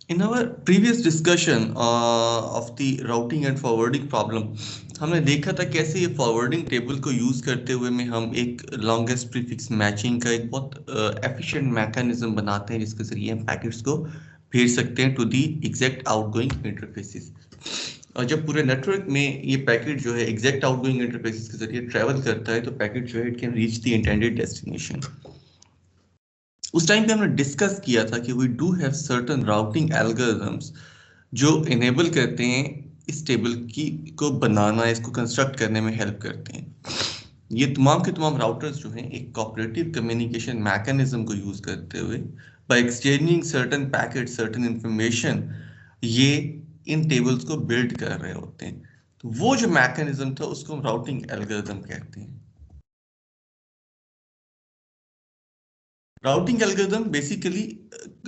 In our previous discussion of the routing and forwarding problem, हमने देखा था कैसे ये फॉरवर्डिंग टेबल को यूज करते हुए में हम एक लॉन्गेस्ट प्रीफिक्स मैचिंग का एक बहुत एफिशिएंट मैकेनिज्म बनाते हैं जिसके जरिए हम पैकेट्स को भेज सकते हैं to the exact outgoing interfaces. और जब पूरे नेटवर्क में ये पैकेट जो है एग्जैक्ट आउटगोइंग इंटरफेसेस के जरिए ट्रैवल करता है तो पैकेट जो है it can reach the intended destination. उस टाइम पे हमने डिस्कस किया था कि we do have certain routing algorithms जो इनेबल करते हैं इस टेबल की को बनाना, इसको कंस्ट्रक्ट करने में हेल्प करते हैं। ये तमाम के तमाम राउटर्स जो हैं एक कोऑपरेटिव कम्युनिकेशन मैकेनिज्म को यूज करते हुए by exchanging certain packet certain information ये इन टेबल्स को बिल्ड कर रहे होते हैं। तो वो जो मैकेनिज्म था उसको हम राउटिंग एल्गोरिथम कहते हैं। Routing algorithm basically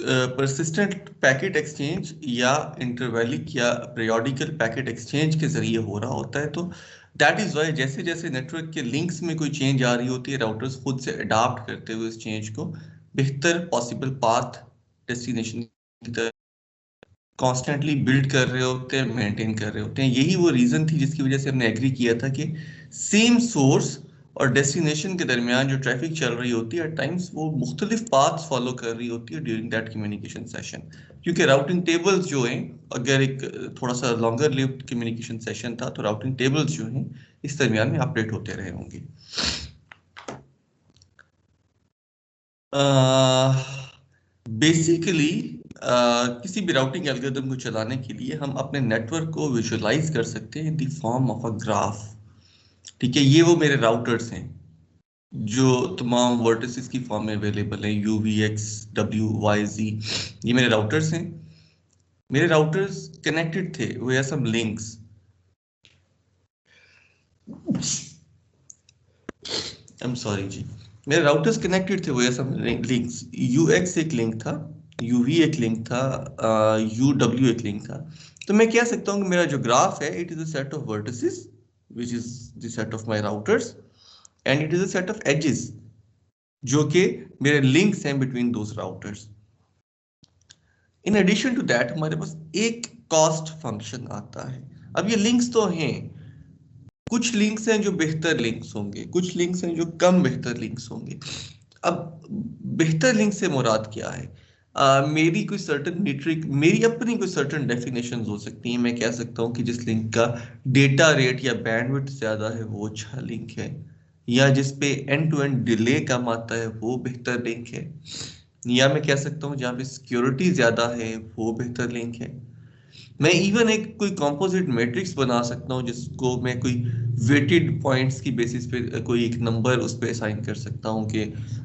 persistent packet exchange या इंटरवैलिक या पीरियोडिकल पैकेट एक्सचेंज के जरिए हो रहा होता है। तो दैट इज वाई जैसे जैसे नेटवर्क के लिंक्स में कोई चेंज आ रही होती है राउटर्स खुद से अडाप्ट करते हुए इस चेंज को बेहतर पॉसिबल पाथ डेस्टिनेशन की तरफ कॉन्स्टेंटली बिल्ड कर रहे होते हैं, मेंटेन कर रहे होते हैं। यही वो रीजन थी जिसकी वजह से हमने एग्री किया था कि सेम सोर्स और डेस्टिनेशन के दरमियान जो ट्रैफिक चल रही होती है एट टाइम्स वो मुख्तलिफ पाथ्स फॉलो कर रही होती है ड्यूरिंग दैट कम्युनिकेशन सेशन। क्योंकि राउटिंग टेबल्स जो हैं, अगर एक थोड़ा सा लॉन्गर लिव्ड कम्युनिकेशन सेशन था तो राउटिंग टेबल्स जो हैं इस दरमियान में अपडेट होते रहे होंगे। बेसिकली किसी भी राउटिंग एल्गोरिथम को चलाने के लिए हम अपने नेटवर्क को विजुअलाइज कर सकते हैं in the form of a graph. ठीक है, ये वो मेरे राउटर्स हैं जो तमाम वर्टिसेस की फॉर्म में अवेलेबल है, U V X W Y Z. ये मेरे राउटर्स हैं। मेरे राउटर्स कनेक्टेड थे via some links. I am sorry ji. मेरे राउटर्स कनेक्टेड थे via some links. U X एक लिंक था, यू वी एक लिंक था, यू डब्ल्यू एक लिंक था। तो मैं कह सकता हूँ कि मेरा जो ग्राफ है it is a set of vertices which is the set of my routers and it is a set of edges जो कि मेरे लिंक्स हैं between those routers. In addition to that हमारे पास एक कॉस्ट फंक्शन आता है। अब ये लिंक्स तो हैं, कुछ लिंक्स हैं जो बेहतर लिंक्स होंगे, कुछ लिंक्स हैं जो कम बेहतर लिंक्स होंगे। अब बेहतर लिंक से मुराद क्या है? मेरी कोई सर्टेन मीट्रिक, मेरी अपनी कोई सर्टेन डेफिनेशंस हो सकती हैं। मैं कह सकता हूँ कि जिस लिंक का डेटा रेट या बैंडविड्थ ज्यादा है वो अच्छा लिंक है, या जिस पे एंड टू एंड डिले कम आता है वो बेहतर लिंक है, या मैं कह सकता हूँ जहाँ पे सिक्योरिटी ज्यादा है वो बेहतर लिंक है। मैं इवन एक कोई कंपोजिट मैट्रिक्स बना सकता हूँ जिसको मैं कोई वेटेड पॉइंट्स की बेसिस पे कोई एक नंबर उस पर असाइन कर सकता हूँ कि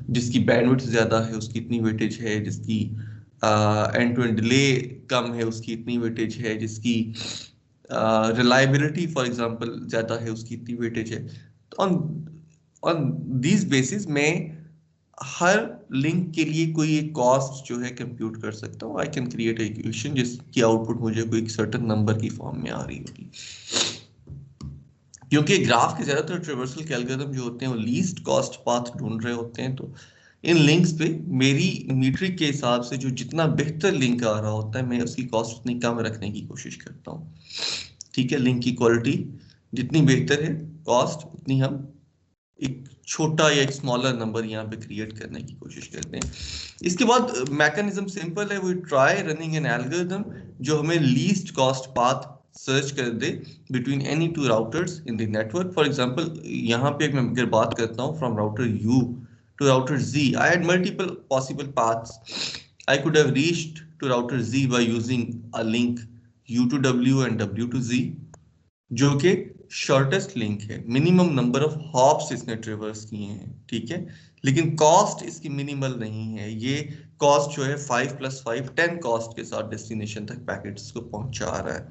जिसकी बैंडविड्थ ज्यादा है उसकी इतनी वेटेज है, जिसकी एंड टू एंड डिले कम है उसकी इतनी वेटेज है, जिसकी रिलायबिलिटी फॉर एग्जांपल ज्यादा है उसकी इतनी वेटेज है। तो ऑन ऑन दिस बेसिस मैं हर लिंक के लिए कोई एक कॉस्ट जो है कंप्यूट कर सकता हूँ। आई कैन क्रिएट इक्वेशन जिसकी आउटपुट मुझे कोई एक सर्टेन नंबर की फॉर्म में आ रही होगी। क्योंकि ग्राफ के ज्यादातर ट्रेवर्सल के एल्गोरिथम जो होते हैं वो लीस्ट कॉस्ट पाथ ढूंढ रहे होते हैं, तो इन लिंक्स पे मेरी मीट्रिक के हिसाब से जो जितना बेहतर लिंक आ रहा होता है मैं उसकी कॉस्ट उतनी कम रखने की कोशिश करता हूँ। ठीक है, लिंक की क्वालिटी जितनी बेहतर है कॉस्ट उतनी हम एक छोटा या एक स्मॉलर नंबर यहाँ पे क्रिएट करने की कोशिश करते हैं। इसके बाद मैकेनिज्म सिंपल है, we try running an algorithm जो हमें लीस्ट कॉस्ट पाथ सर्च कर दे between any two routers in the network. For example यहाँ पे मैं अगर बात करता हूँ from router U to router Z, I had multiple possible paths. I could have reached to router Z by using a link U to W and W to Z, जो कि shortest link है। Minimum number of hops इसने ट्रेवर्स किए हैं, ठीक है, लेकिन cost इसकी मिनिमल नहीं है। ये कॉस्ट जो है 5 + 5 10 कॉस्ट के साथ डेस्टिनेशन तक पैकेट्स को पहुंचा रहा है।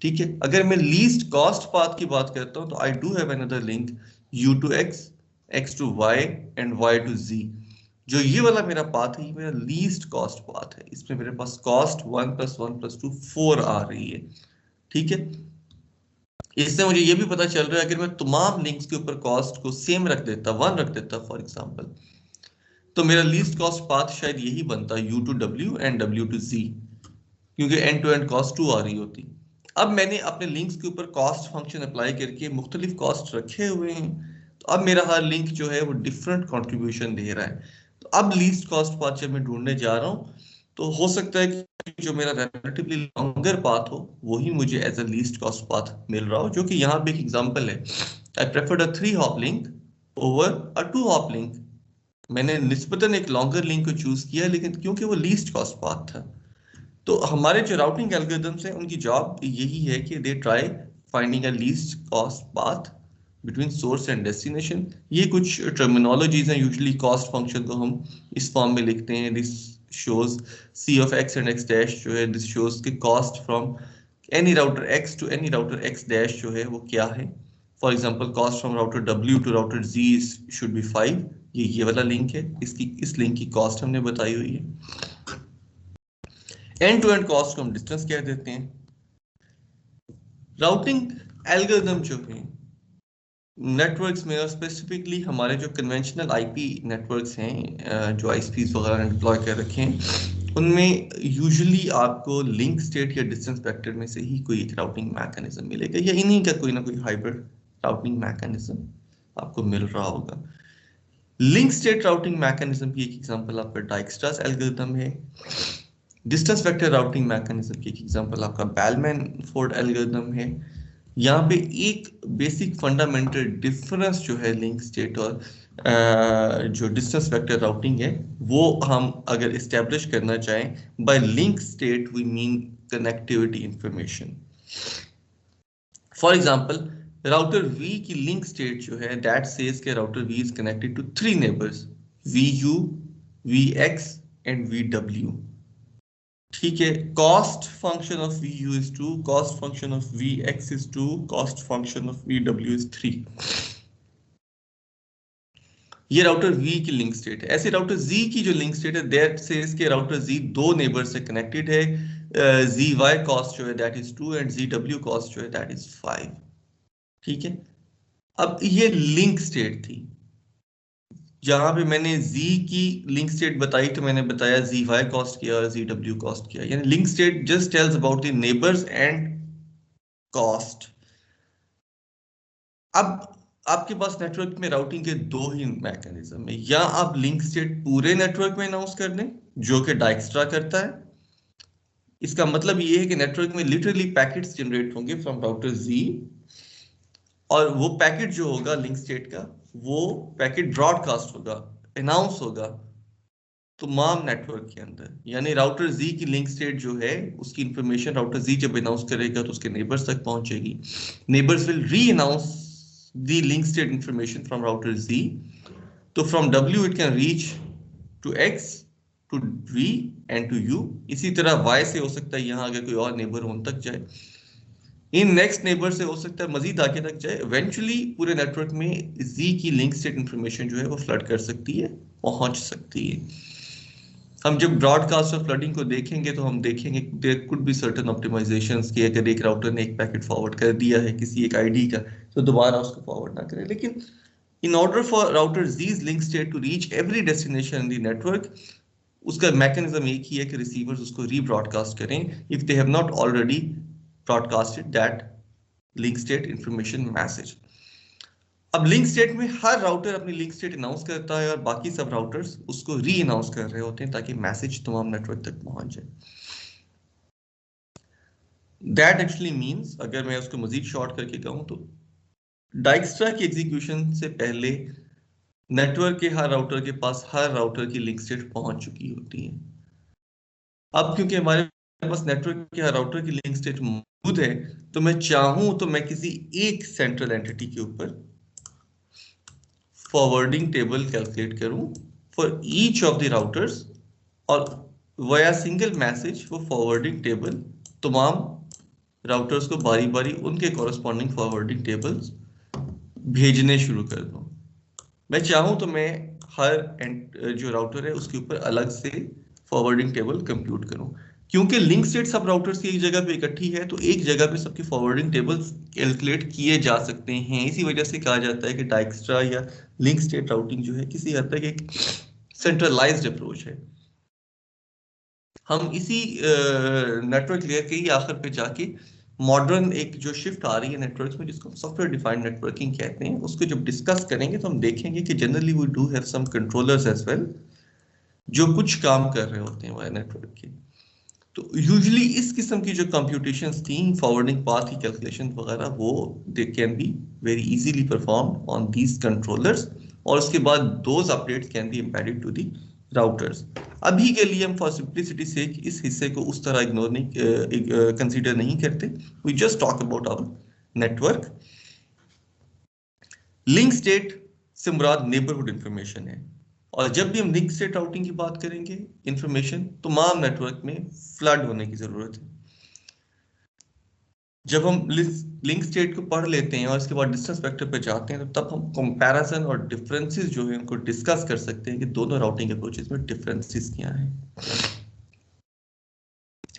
ठीक है, अगर मैं लीस्ट कॉस्ट पाथ की बात करता हूं तो I do have another link U to X, X to Y and Y to Z। जो ये वाला मेरा पाथ है ये मेरा लीस्ट कॉस्ट पाथ है। इसमें मेरे पास कॉस्ट 1 + 1 + 2 4 आ रही है। ठीक है, इससे मुझे ये भी पता चल रहा है अगर मैं तमाम लिंक्स के ऊपर कॉस्ट को सेम रख देता, 1 रख देता फॉर एग्जांपल, तो मेरा लीस्ट कॉस्ट पाथ शायद यही बनता U to W and W to Z। क्योंकि एंड टू एंड कॉस्ट 2 आ रही होती। अब मैंने अपने लिंक्स के ऊपर कॉस्ट फंक्शन अप्लाई करके मुख्तलिफ कॉस्ट रखे हुए हैं, तो अब मेरा हर लिंक जो है वो डिफरेंट कंट्रीब्यूशन दे रहा है। तो अब लीस्ट कॉस्ट पाथ जब मैं ढूंढने जा रहा हूँ, तो हो सकता है कि जो मेरा रिलेटिवली लॉन्गर पाथ हो वही मुझे as a least cost path मिल रहा हो, जो कि यहाँ पे एक एग्जांपल है। I preferred a 3 hop link over a 2 hop link. मैंने निस्बतन एक लॉन्गर लिंक को चूज किया, लेकिन क्योंकि वो लीस्ट कॉस्ट पाथ था। तो हमारे जो राउटिंग एल्गोरिथम्स हैं उनकी जॉब यही है कि they try finding a least cost path between source and destination. ये कुछ टर्मिनोलॉजीज हैं, यूजुअली कॉस्ट फंक्शन को हम इस फॉर्म में लिखते हैं, this shows C of X and X dash जो है, दिस शोज कि cost from any router X to any router X dash जो है वो क्या है। For example cost from router W to router G should be 5। ये वाला लिंक है, इसकी इस लिंक की कॉस्ट हमने बताई हुई है। एंड टू एंड कॉस्ट को हम डिस्टेंस कह देते हैं। राउटिंग एल्गोरिथम जो है नेटवर्क्स में, और स्पेसिफिकली हमारे जो कन्वेंशनल आईपी नेटवर्क्स हैं जो आईएसपीज वगैरह डिप्लॉय कर रखे हैं, उनमें यूजुअली आपको लिंक स्टेट या डिस्टेंस वेक्टर में से ही कोई एक राउटिंग मैकेनिज्म मिलेगा, या इन्हीं का कोई ना कोई हाइब्रिड राउटिंग मैकेनिज्म आपको मिल रहा होगा। लिंक स्टेट राउटिंग मैकेनिज्म की एक एग्जांपल आपका डाइक्स्ट्रास एल्गोरिथम है। डिस्टेंस वेक्टर राउटिंग मैकेनिज्म की एक एग्जांपल आपका बेलमैन फोर्ड एल्गोरिथम है। यहाँ पे एक बेसिक फंडामेंटल डिफरेंस जो है लिंक स्टेट और जो डिस्टेंस वेक्टर राउटिंग है, वो हम अगर इस्टेब्लिश करना चाहें, by link state we mean connectivity information. For example router V की लिंक स्टेट जो है दैट सेज के router V is connected to 3 neighbours, V U, V X and V W. ठीक है, cost function of V U is 2, cost function of V X is 2, cost function of V W is 3। ये router V की link state है। ऐसे router जी की जो link state है that says के राउटर जी 2 नेबर से कनेक्टेड है, जी वाई कॉस्ट जो है that is 2 and ji W cost जो है दैट इज 5। ठीक है, अब ये लिंक स्टेट थी। जहां पे मैंने z की लिंक स्टेट बताई तो मैंने बताया zy कॉस्ट किया और zw कॉस्ट किया, यानी link state just tells about the neighbours and cost. अब आपके पास नेटवर्क में राउटिंग के दो ही मैकेनिज्म है, या आप लिंक स्टेट पूरे नेटवर्क में अनाउंस कर दें जो कि डाइक्स्ट्रा करता है। इसका मतलब ये है कि नेटवर्क में लिटरली पैकेट्स जनरेट होंगे फ्रॉम राउटर z, और वो पैकेट जो होगा लिंक स्टेट का, वो पैकेट ब्रॉडकास्ट होगा, अनाउंस होगा तमाम नेटवर्क के अंदर। यानी राउटर जी की लिंक स्टेट जो है उसकी इंफॉर्मेशन राउटर जी जब अनाउंस करेगा तो उसके नेबर्स तक पहुंचेगी। Neighbours will re announce the link state information from router Z, तो from W it can reach to X, to V and to U. इसी तरह वाई से हो सकता है यहाँ अगर कोई और नेबर उन तक जाए, इन नेक्स्ट नेबर से हो सकता है मजीद आगे तक जाए। इवेंचुअली पूरे नेटवर्क में जी की लिंक स्टेट इंफॉर्मेशन जो है वो फ्लड कर सकती है, पहुंच सकती है। हम जब ब्रॉडकास्ट और फ्लडिंग को देखेंगे तो हम देखेंगे there could be certain optimisations कि अगर एक राउटर ने एक पैकेट फॉरवर्ड कर दिया है किसी एक आईडी का, तो दोबारा उसको फॉरवर्ड ना करें। लेकिन in order for router Z's link state to reach every destination in the network, उसका मैकेनिज्म एक ही है कि रिसीवर्स उसको रीब्रॉडकास्ट करें if they have not already broadcasted that link state information message. अब लिंक स्टेट में हर राउटर अपनी लिंक स्टेट अनाउंस करता है और बाकी सब राउटर्स उसको री अनाउंस कर रहे होते हैं ताकि मैसेज तमाम नेटवर्क तक पहुंच जाए। दैट एक्चुअली मींस, अगर मैं उसको मजीद शॉर्ट करके कहूं तो, डाइक्स्ट्रा की एग्जीक्यूशन से पहले नेटवर्क के हर राउटर के पास हर राउटर की लिंक स्टेट पहुंच चुकी होती है। अब क्योंकि हमारे पास नेटवर्क के हर राउटर की लिंक स्टेट मौजूद है, तो मैं चाहूं तो मैं किसी एक सेंट्रल एंटिटी के ऊपर फॉरवर्डिंग टेबल कैलकुलेट करूं for each of the routers, और वया सिंगल मैसेज वो फॉरवर्डिंग टेबल तमाम राउटर्स को बारी बारी उनके कॉरेस्पॉन्डिंग फॉरवर्डिंग टेबल्स भेजने शुरू कर दूं। मैं चाहूं तो मैं हर जो राउटर है उसके ऊपर अलग से फॉरवर्डिंग टेबल कंप्यूट करूं। क्योंकि लिंक स्टेट सब राउटर्स की एक जगह पे इकट्ठी है, तो एक जगह पे सबकी फॉरवर्डिंग टेबल्स कैलकुलेट किए जा सकते हैं। इसी वजह से कहा जाता है कि डाइक्स्ट्रा या लिंक स्टेट राउटिंग जो है किसी हद तक एक सेंट्रलाइज्ड अप्रोच है। हम इसी नेटवर्क लेयर के ही आखिर पे जाके मॉडर्न एक जो शिफ्ट आ रही है नेटवर्क्स में, जिसको सॉफ्टवेयर डिफाइंड नेटवर्किंग कहते हैं, उसको जब डिस्कस करेंगे तो हम देखेंगे कि generally we do have some controllers as well जो कुछ काम कर रहे होते हैं वाया नेटवर्क के। तो यूजुअली इस किस्म की जो कंप्यूटेशंस थी, फॉरवर्डिंग पाथ की कैलकुलेशन वगैरह, वो they can be very easily perform on these controllers, और उसके बाद those updates can be embedded to the routers. अभी के लिए हम फॉर सिंप्लिसिटी से इस हिस्से को उस तरह इग्नोर नहीं कंसीडर नहीं करते, we just talk about our network. Link state से मुराद नेबरहुड इंफॉर्मेशन है, और जब भी हम लिंक स्टेट राउटिंग की बात करेंगे, इंफॉर्मेशन तमाम नेटवर्क में फ्लड होने की जरूरत है। जब हम लिंक स्टेट को पढ़ लेते हैं और इसके बाद डिस्टेंस वेक्टर पे जाते हैं, तो तब हम कंपैरिजन और डिफरेंसेस जो है उनको डिस्कस कर सकते हैं कि दोनों राउटिंग अप्रोचेस में डिफरेंसेस क्या हैं।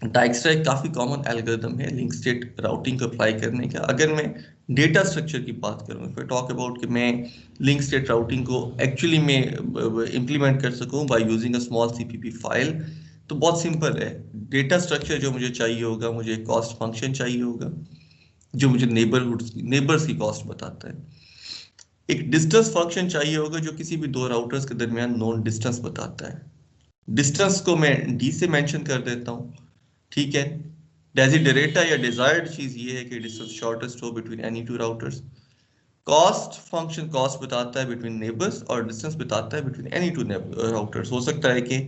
डाइक्स्ट्रा एक काफी कॉमन एल्गोरिथम है लिंक स्टेट राउटिंग को अप्लाई करने का। अगर मैं डेटा स्ट्रक्चर की बात करूं, फिर टॉक अबाउट कि मैं लिंक स्टेट राउटिंग को एक्चुअली में इंप्लीमेंट कर सकूं by using a small CPP file, तो बहुत सिंपल है। डेटा स्ट्रक्चर जो मुझे चाहिए होगा, मुझे कॉस्ट फंक्शन चाहिए होगा जो मुझे नेबर्स की कॉस्ट बताता है। एक डिस्टेंस फंक्शन चाहिए होगा जो किसी भी दो राउटर्स के दरमियान नोन डिस्टेंस बताता है। डिस्टेंस को मैं डी से मेंशन कर देता हूं, ठीक है। डेजिडरेटा या डिजायर्ड चीज ये है कि डिस्टेंस शॉर्टेस्ट हो between any two routers. Cost function cost बताता है बिटवीन नेबर्स, और डिस्टेंस बताता है बिटवीन एनी टू राउटर्स। हो सकता है कि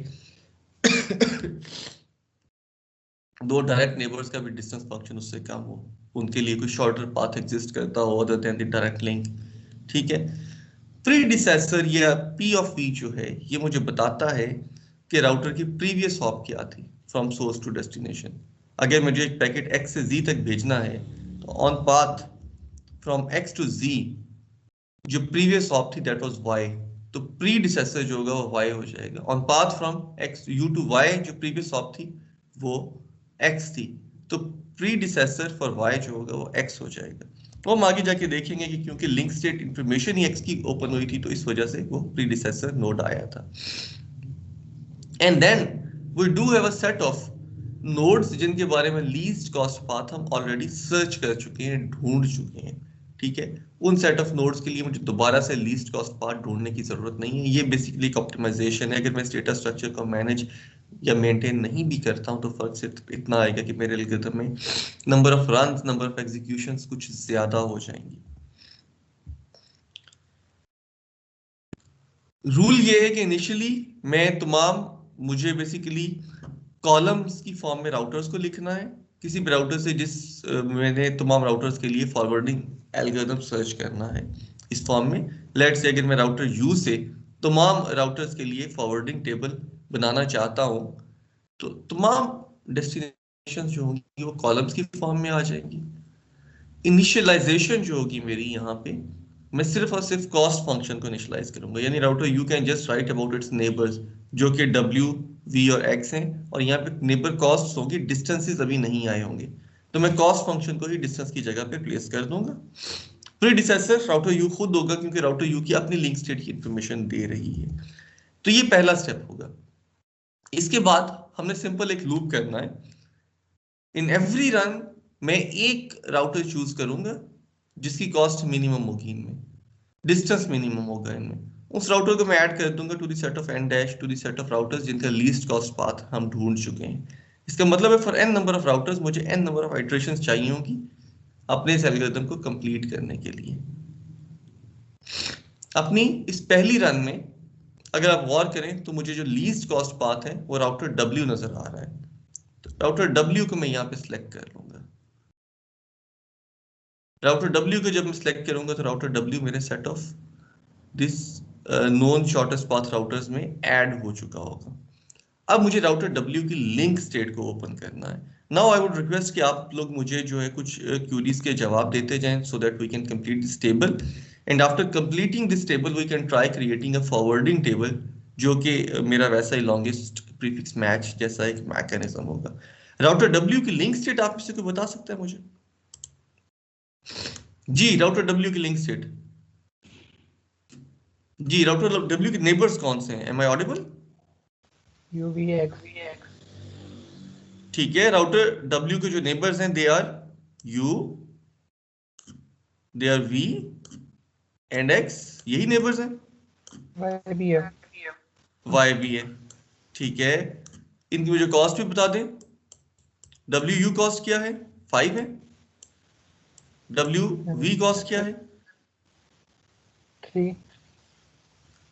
दो डायरेक्ट नेबर्स का भी डिस्टेंस फंक्शन उससे कम हो, उनके लिए कोई शॉर्टर पाथ एग्जिस्ट करता हो other than the direct link, ठीक है। प्रीडिसेसर या पी ऑफ वी जो है, ये मुझे बताता है कि राउटर की प्रीवियस हॉप क्या थी फ्रॉम सोर्स टू डेस्टिनेशन। अगर मुझे एक पैकेट एक्स से जी तक भेजना है, तो on path from X to Z जो प्रीवियस हॉप थी दैट वाज वाई, तो प्रीडिसेसर जो होगा वो वाई हो जाएगा। On path from X U to Y जो प्रीवियस हॉप थी वो एक्स थी, तो प्रीडिसेसर फॉर वाई जो होगा वो एक्स हो जाएगा। वो हम आगे जाके देखेंगे कि क्योंकि लिंक स्टेट इंफॉर्मेशन ही एक्स की ओपन हुई थी, तो इस वजह से वो प्रीडिसेसर नोड आया था। And then we do have a set of nodes जिनके बारे में लीस्ट कॉस्ट पाथ हम ऑलरेडी सर्च कर चुके हैं, ढूंढ चुके हैं, ठीक है। उन सेट ऑफ नोड्स के लिए मुझे दोबारा से लीस्ट कॉस्ट पाथ ढूंढने की जरूरत नहीं है। ये बेसिकली एक ऑप्टिमाइजेशन है। अगर मैं स्टेटस स्ट्रक्चर को मैनेज या मेंटेन नहीं भी करता हूं, तो फर्क सिर्फ इतना आएगा कि मेरे एल्गोरिथम में number of runs, number of executions कुछ ज्यादा हो जाएंगी। रूल ये है कि इनिशियली मैं तमाम, मुझे बेसिकली कॉलम्स की फॉर्म में राउटर्स को लिखना है किसी भी राउटर से, मैंने तमाम राउटर्स के लिए फॉरवर्डिंग एल्गोरिथम सर्च करना है इस फॉर्म में। लेट्स से अगर मैं राउटर यू से तमाम राउटर्स के लिए फॉरवर्डिंग टेबल बनाना चाहता हूं, तो तमाम डेस्टिनेशंस जो होंगी वो कॉलम्स की फॉर्म में आ जाएंगी। इनिशियलाइजेशन जो होगी मेरी यहाँ पे, मैं सिर्फ और सिर्फ कॉस्ट फंक्शन को इनिशियलाइज करूंगा, यानी router you can just right about its neighbours जो कि w, v और x हैं, और यहाँ पे नेबर कॉस्ट होगी, डिस्टेंसेस अभी नहीं आए होंगे, तो मैं कॉस्ट फंक्शन को ही डिस्टेंस की जगह पे प्लेस कर दूंगा। प्रीडिसेसर राउटर यू खुद होगा, क्योंकि राउटर यू की अपनी लिंक स्टेट की इंफॉर्मेशन दे रही है। तो ये पहला स्टेप होगा। इसके बाद हमने सिंपल एक लूप करना है। इन एवरी रन मैं एक राउटर चूज करूंगा जिसकी कॉस्ट मिनिमम होगी, इनमें डिस्टेंस मिनिमम होगा इनमें, उस राउटर को मैं ऐड कर दूंगा to the set of n dash to the set of routers जिनका लीस्ट कॉस्ट पाथ हम ढूंढ चुके हैं। इसका मतलब है for n number of routers मुझे n नंबर ऑफ इटरेशंस चाहिए होगी अपने इस एल्गोरिथम को कंप्लीट करने के लिए। अपनी इस पहली रन में अगर आप गौर करें तो मुझे जो लीस्ट कॉस्ट पाथ है वो राउटर w नजर आ रहा है, तो राउटर w को मैं यहाँ पे सिलेक्ट कर लूंगा। राउटर w को जब मैं सिलेक्ट करूंगा तो राउटर w मेरे set of this known shortest path routers में ऐड हो चुका होगा। अब मुझे राउटर W की लिंक स्टेट को ओपन करना है। नाउ आई वुड रिक्वेस्ट कि आप लोग मुझे जो है कुछ क्यूरीज के जवाब देते जाएं so that we can complete this table, and after completing this table we can try creating a forwarding table जो कि मेरा वैसा ही लॉन्गेस्ट प्रीफिक्स मैच जैसा एक मैकेनिज्म होगा। राउटर W की लिंक स्टेट आप इससे कोई बता सकता है मुझे? जी, राउटर W की लिंक स्टेट। जी, राउटर W के नेबर्स कौन से हैं? M I audible? UVX ठीक है, राउटर W के जो नेबर्स हैं they are U, they are V and X, यही नेबर्स हैं। Y भी है। Y भी है, ठीक है। इनकी मुझे कॉस्ट भी बता दें। WU कॉस्ट क्या है, 5 है। WV कॉस्ट क्या है, 3।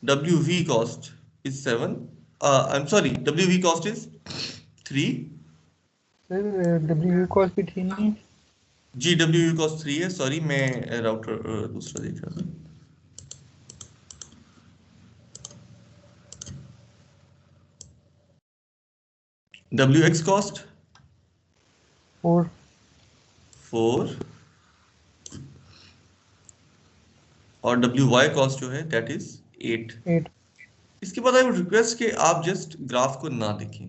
WV cost is 7. I'm sorry, WV cost is 3. Sir W cost भी 3 नहीं है। जी, WV cost 3 है, सॉरी मैं राउटर दूसरा देख रहा था। WX cost 4। 4 और WY cost जो है दैट इज 8। 8। इसके बाद आई वुड रिक्वेस्ट कि आप जस्ट ग्राफ को ना देखें,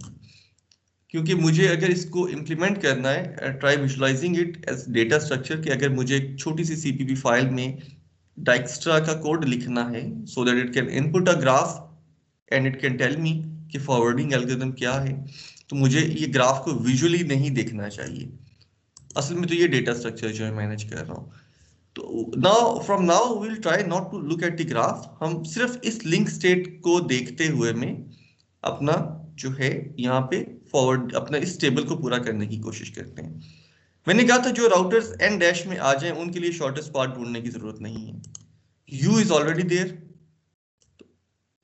क्योंकि मुझे अगर इसको इम्प्लीमेंट करना है, try visualising it as data structure, कि अगर मुझे एक छोटी सी CPP फाइल में डाइक्स्ट्रा का कोड लिखना है so that it can input a graph and it can tell me कि फॉरवर्डिंग एल्गोरिथम क्या है, तो मुझे ये ग्राफ को विजुअली नहीं देखना चाहिए। असल में तो ये डेटा स्ट्रक्चर जो है मैनेज कर रहा हूँ। तो now from now we will try not to look at the graph, हम सिर्फ इस लिंक स्टेट को देखते हुए में अपना जो है यहाँ पे फॉरवर्ड अपना इस टेबल को पूरा करने की कोशिश करते हैं। मैंने कहा था जो राउटर्स n डैश में आ जाएं उनके लिए शॉर्टेस्ट पाथ ढूंढने की जरूरत नहीं है, u इज ऑलरेडी देयर, तो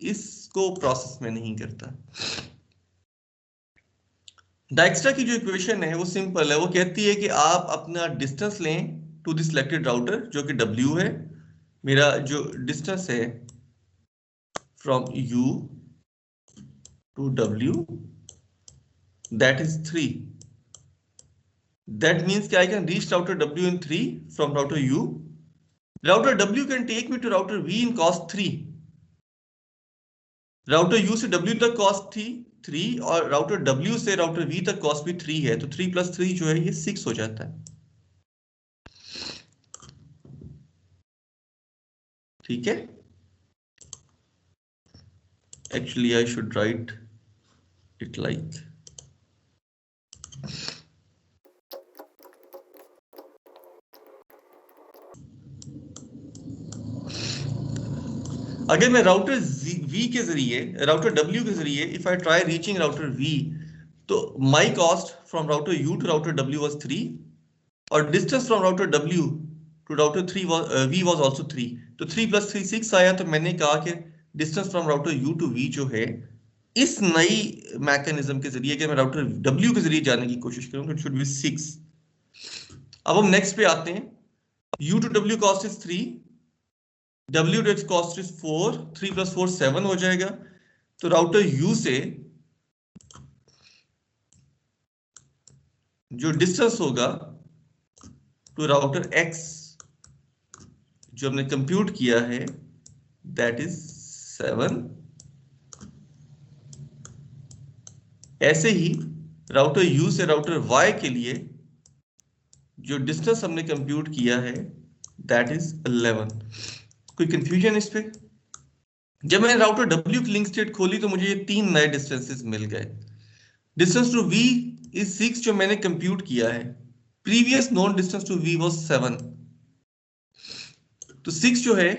इसको प्रोसेस में नहीं करता। डाइक्स्ट्रा की जो इक्वेशन है वो सिंपल है, वो कहती है कि आप अपना डिस्टेंस लें टू द सिलेक्टेड राउटर जो कि w है। मेरा जो डिस्टेंस है from u to w that is 3। That means that I can reach router W in 3 from router U. Router W can take me to router V in cost 3. Router U से W तक cost थी 3 और router W से router V तक cost भी 3 है, तो 3 + 3 जो है ये 6 हो जाता है। ठीक है, Actually I should write it like अगर मैं राउटर V के जरिए राउटर W के जरिए if I try reaching router V, तो my cost from router U to router W was 3 और distance from router W to router V was also 3, तो 3 + 3 6 आया। तो मैंने कहा कि distance from router U to V जो है इस नई मैकेनिज्म के जरिए कि मैं राउटर W के जरिए जाने की कोशिश करूं तो इट शुड बी 6। अब हम नेक्स्ट पे आते हैं। U to W cost is 3, W to X cost is 4, 3 + 4 7 हो जाएगा। तो राउटर U से जो डिस्टेंस होगा टू राउटर X जो हमने कंप्यूट किया है दैट इज 7। ऐसे ही राउटर U से राउटर Y के लिए जो डिस्टेंस हमने कंप्यूट किया है दैट इज 11। कोई कंफ्यूजन इस पे? जब मैंने राउटर W की लिंक स्टेट खोली तो मुझे ये 3 नए डिस्टेंसेस मिल गए। डिस्टेंस टू V इज 6 जो मैंने कंप्यूट किया है, previous known distance to V was 7, तो 6 जो है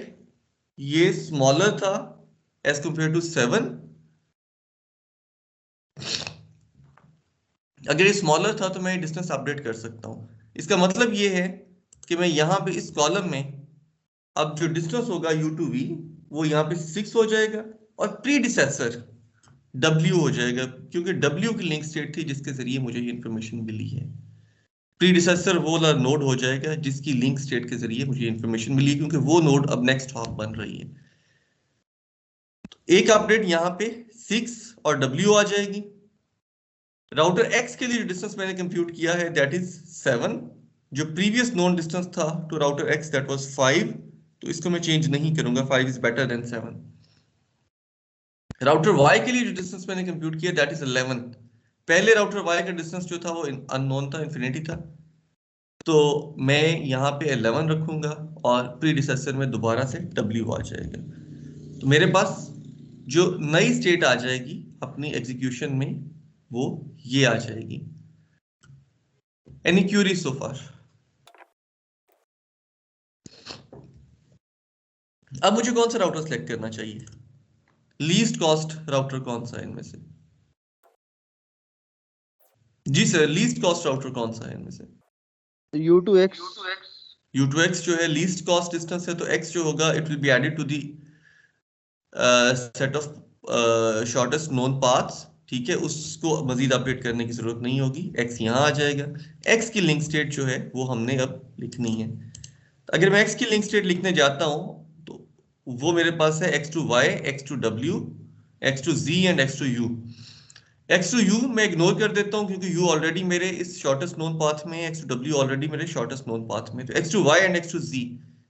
ये स्मॉलर था एज कंपेयर टू 7। अगर ये स्मॉलर था तो मैं डिस्टेंस अपडेट कर सकता हूं। इसका मतलब ये है कि मैं यहां पे इस कॉलम में अब जो डिस्टेंस होगा U टू V वो यहाँ पे 6 हो जाएगा और प्रीडिसेसर W हो जाएगा, क्योंकि W की लिंक स्टेट थी जिसके जरिए मुझे ये इंफॉर्मेशन मिली है। प्रीडिसेसर वो वाला नोड हो जाएगा जिसकी लिंक स्टेट के जरिए मुझे इंफॉर्मेशन मिली, क्योंकि वो नोड अब नेक्स्ट हॉप बन रही है। तो एक अपडेट यहाँ पे 6 और W आ जाएगी। राउटर X के लिए जो डिस्टेंस मैंने कंप्यूट किया है दैट इज 7, जो प्रीवियस नोन डिस्टेंस था to router X that was 5, तो इसको मैं चेंज नहीं करूंगा, 5 is better than 7। Router Y के लिए जो डिस्टेंस मैंने कंप्यूट किया दैट इज 11। पहले राउटर Y का डिस्टेंस जो था वो अननोन था, इंफिनिटी था, तो मैं यहाँ पे 11 रखूंगा और प्रीडिसेसर में दोबारा से W आ जाएगा। तो मेरे पास जो नई स्टेट आ जाएगी अपनी एग्जीक्यूशन में वो ये आ जाएगी। Any queries so far? अब मुझे कौन सा राउटर सेलेक्ट करना चाहिए? लीस्ट कॉस्ट राउटर कौन सा है इनमें से? जी सर, लीस्ट कॉस्ट राउटर कौन सा है इनमें से? U2X। U2X जो है लीस्ट कॉस्ट डिस्टेंस है, तो X जो होगा it will be added to the set of shortest known paths. ठीक है, उसको मजीद अपडेट करने की जरूरत नहीं होगी, X यहाँ आ जाएगा। X की लिंक स्टेट जो है वो हमने अब लिखनी है। अगर मैं X की लिंक स्टेट लिखने जाता हूं तो वो मेरे पास है X to Y, X to W, X to Z and X to U। X to U मैं इग्नोर कर देता हूं क्योंकि U ऑलरेडी मेरे इस शॉर्टेस्ट नोन पाथ में है, X टू W ऑलरेडी मेरे शॉर्टेस्ट नोन पाथ में। तो X to Y and X to Z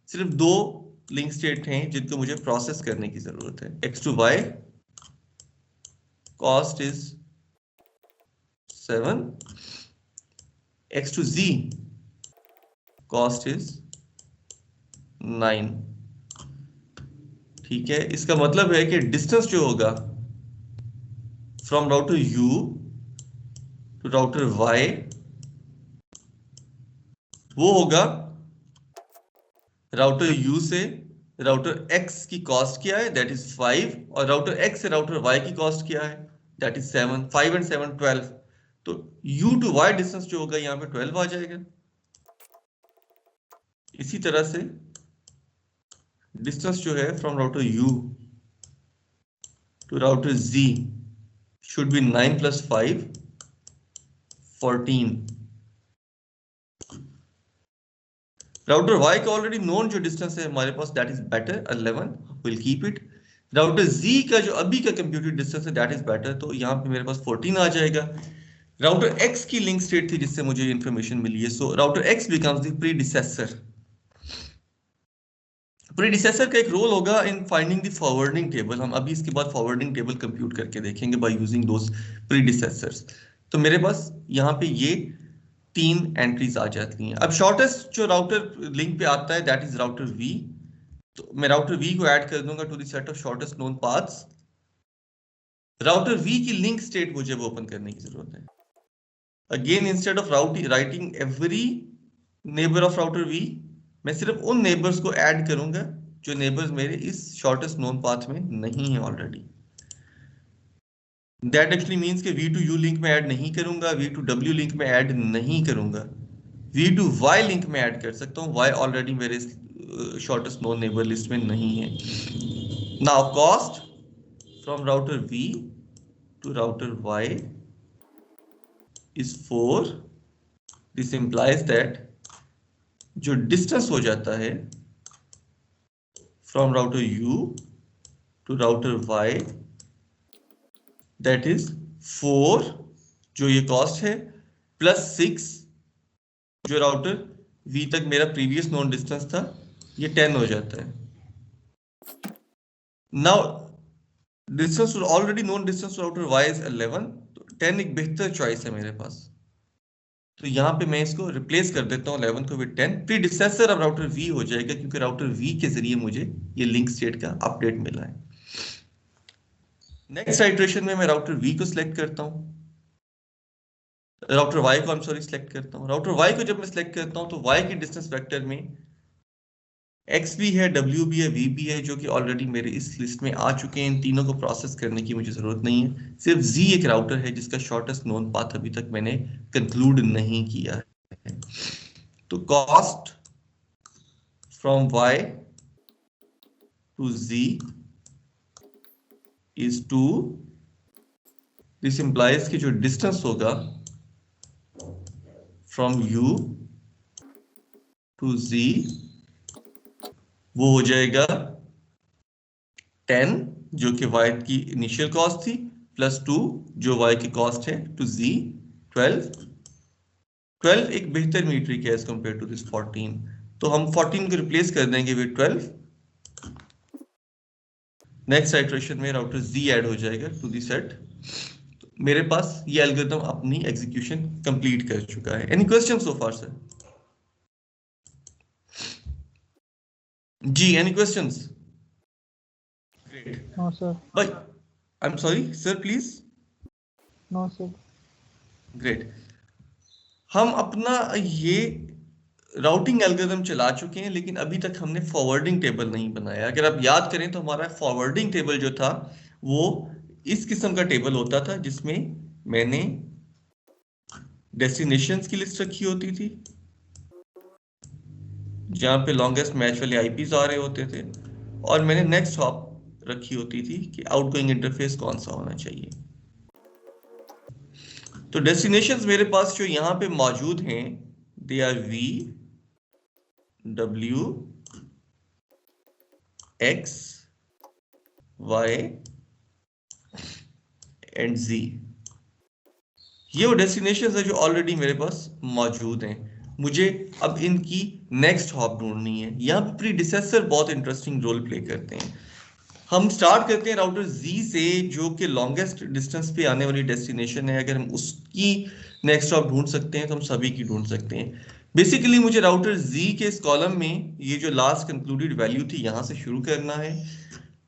सिर्फ दो लिंक स्टेट हैं जिनको मुझे प्रोसेस करने की जरूरत है। X to Y cost is 7, X to Z cost is 9। ठीक है, इसका मतलब है कि डिस्टेंस जो होगा from router U to router Y वो होगा राउटर U से राउटर X की कॉस्ट क्या है, दैट इज 5, और राउटर X से राउटर Y की कॉस्ट क्या है, दैट इज 7। 5 एंड 7 12, तो U टू Y डिस्टेंस जो होगा यहाँ पे 12 आ जाएगा। इसी तरह से डिस्टेंस जो है from router U to router Z should be 9 plus 5, 14। Router Y का ऑलरेडी नोन जो डिस्टेंस है हमारे पास, that is better 11, will keep it. Router Z का जो अभी का कंप्यूटेड डिस्टेंस है दैट इज बेटर, तो यहाँ पे मेरे पास 14 आ जाएगा। राउटर X की लिंक स्टेट थी जिससे मुझे इंफॉर्मेशन मिली है, so router X becomes the predecessor. Predecessor का एक रोल होगा इन फाइंडिंग द फॉरवर्डिंग टेबल। हम अभी इसके बाद फॉरवर्डिंग टेबल कंप्यूट करके देखेंगे बाय यूजिंग दोस प्रीडिसेसर्स। तो मेरे पास यहाँ पे ये 3 एंट्रीज आ जाती हैं। अब शॉर्टेस्ट जो राउटर लिंक पे आता है दैट इज राउटर V, तो मैं राउटर V को ऐड कर दूंगा to the set of shortest known paths. Router V की लिंक स्टेट मुझे वो ओपन करने की जरूरत है। Again instead of writing every neighbour of router V, मैं सिर्फ उन नेबर्स को ऐड करूंगा जो नेबर्स मेरे इस शॉर्टेस्ट नोन पाथ में नहीं है ऑलरेडी। दैट एक्चुअली मींस कि V टू U लिंक में ऐड नहीं करूंगा, V टू W लिंक में ऐड नहीं करूंगा, V टू Y लिंक में ऐड कर सकता हूं। Y ऑलरेडी मेरे शॉर्टेस्ट नोन नेबर लिस्ट में नहीं है। Now cost from router V to router Y is 4। This implies that जो डिस्टेंस हो जाता है from router U to router Y that is 4 जो ये कॉस्ट है, प्लस 6 जो राउटर V तक मेरा प्रीवियस नोन डिस्टेंस था, ये 10 हो जाता है। Now distance already known distance router Y is 11, तो 10 एक बेहतर चॉइस है मेरे पास। तो यहाँ पे मैं इसको रिप्लेस कर देता हूँ 11 को विद 10। प्रीडिसेसर अब राउटर V हो जाएगा क्योंकि राउटर V के जरिए मुझे ये लिंक स्टेट का अपडेट मिला है। नेक्स्ट आइट्रेशन में मैं राउटर V को सिलेक्ट करता हूँ, राउटर Y को सिलेक्ट करता हूँ। राउटर Y को जब मैं सिलेक्ट करता हूँ तो Y के डिस्टेंस वेक्टर में X भी है, W भी है, V भी है, जो कि ऑलरेडी मेरे इस लिस्ट में आ चुके हैं। इन तीनों को प्रोसेस करने की मुझे जरूरत नहीं है। सिर्फ Z एक राउटर है जिसका शॉर्टेस्ट नोन पाथ अभी तक मैंने कंक्लूड नहीं किया है। तो cost from Y to Z is 2। This implies कि जो डिस्टेंस होगा फ्रॉम U टू Z वो हो जाएगा 10 जो कि Y की इनिशियल कॉस्ट थी, प्लस 2 जो Y की कॉस्ट है टू Z 12। 12 एक बेहतर मीट्रिक है एज कंपेयर टू दिस 14, तो हम 14 को रिप्लेस कर देंगे विद 12। नेक्स्ट आइट्रेशन में राउटर Z ऐड हो जाएगा टू दी सेट। तो मेरे पास ये एल्गोरिथम अपनी एग्जीक्यूशन कंप्लीट कर चुका है। Any question so far sir? जी, any questions? Great. No, sir. But I'm sorry, sir, please. No, sir. Great. हम अपना ये राउटिंग एल्गोरिथम चला चुके हैं, लेकिन अभी तक हमने फॉरवर्डिंग टेबल नहीं बनाया। अगर आप याद करें तो हमारा फॉरवर्डिंग टेबल जो था वो इस किस्म का टेबल होता था, जिसमें मैंने डेस्टिनेशंस की लिस्ट रखी होती थी, जहां पे लॉन्गेस्ट मैच वाले आईपीज आ रहे होते थे, और मैंने नेक्स्ट हॉप रखी होती थी कि आउटगोइंग इंटरफेस कौन सा होना चाहिए। तो डेस्टिनेशंस मेरे पास जो यहाँ पे मौजूद हैं, they are V, W, X, Y and Z. ये वो डेस्टिनेशंस है जो ऑलरेडी मेरे पास मौजूद हैं। मुझे अब इनकी नेक्स्ट हॉप ढूंढनी है। यहाँ पे प्रीडिसेसर बहुत इंटरेस्टिंग रोल प्ले करते हैं। हम स्टार्ट करते हैं राउटर Z से, जो कि लॉन्गेस्ट डिस्टेंस पे आने वाली डेस्टिनेशन है। अगर हम उसकी नेक्स्ट हॉप ढूंढ सकते हैं तो हम सभी की ढूंढ सकते हैं। बेसिकली मुझे राउटर Z के इस कॉलम में ये जो लास्ट कंक्लूडेड वैल्यू थी यहाँ से शुरू करना है,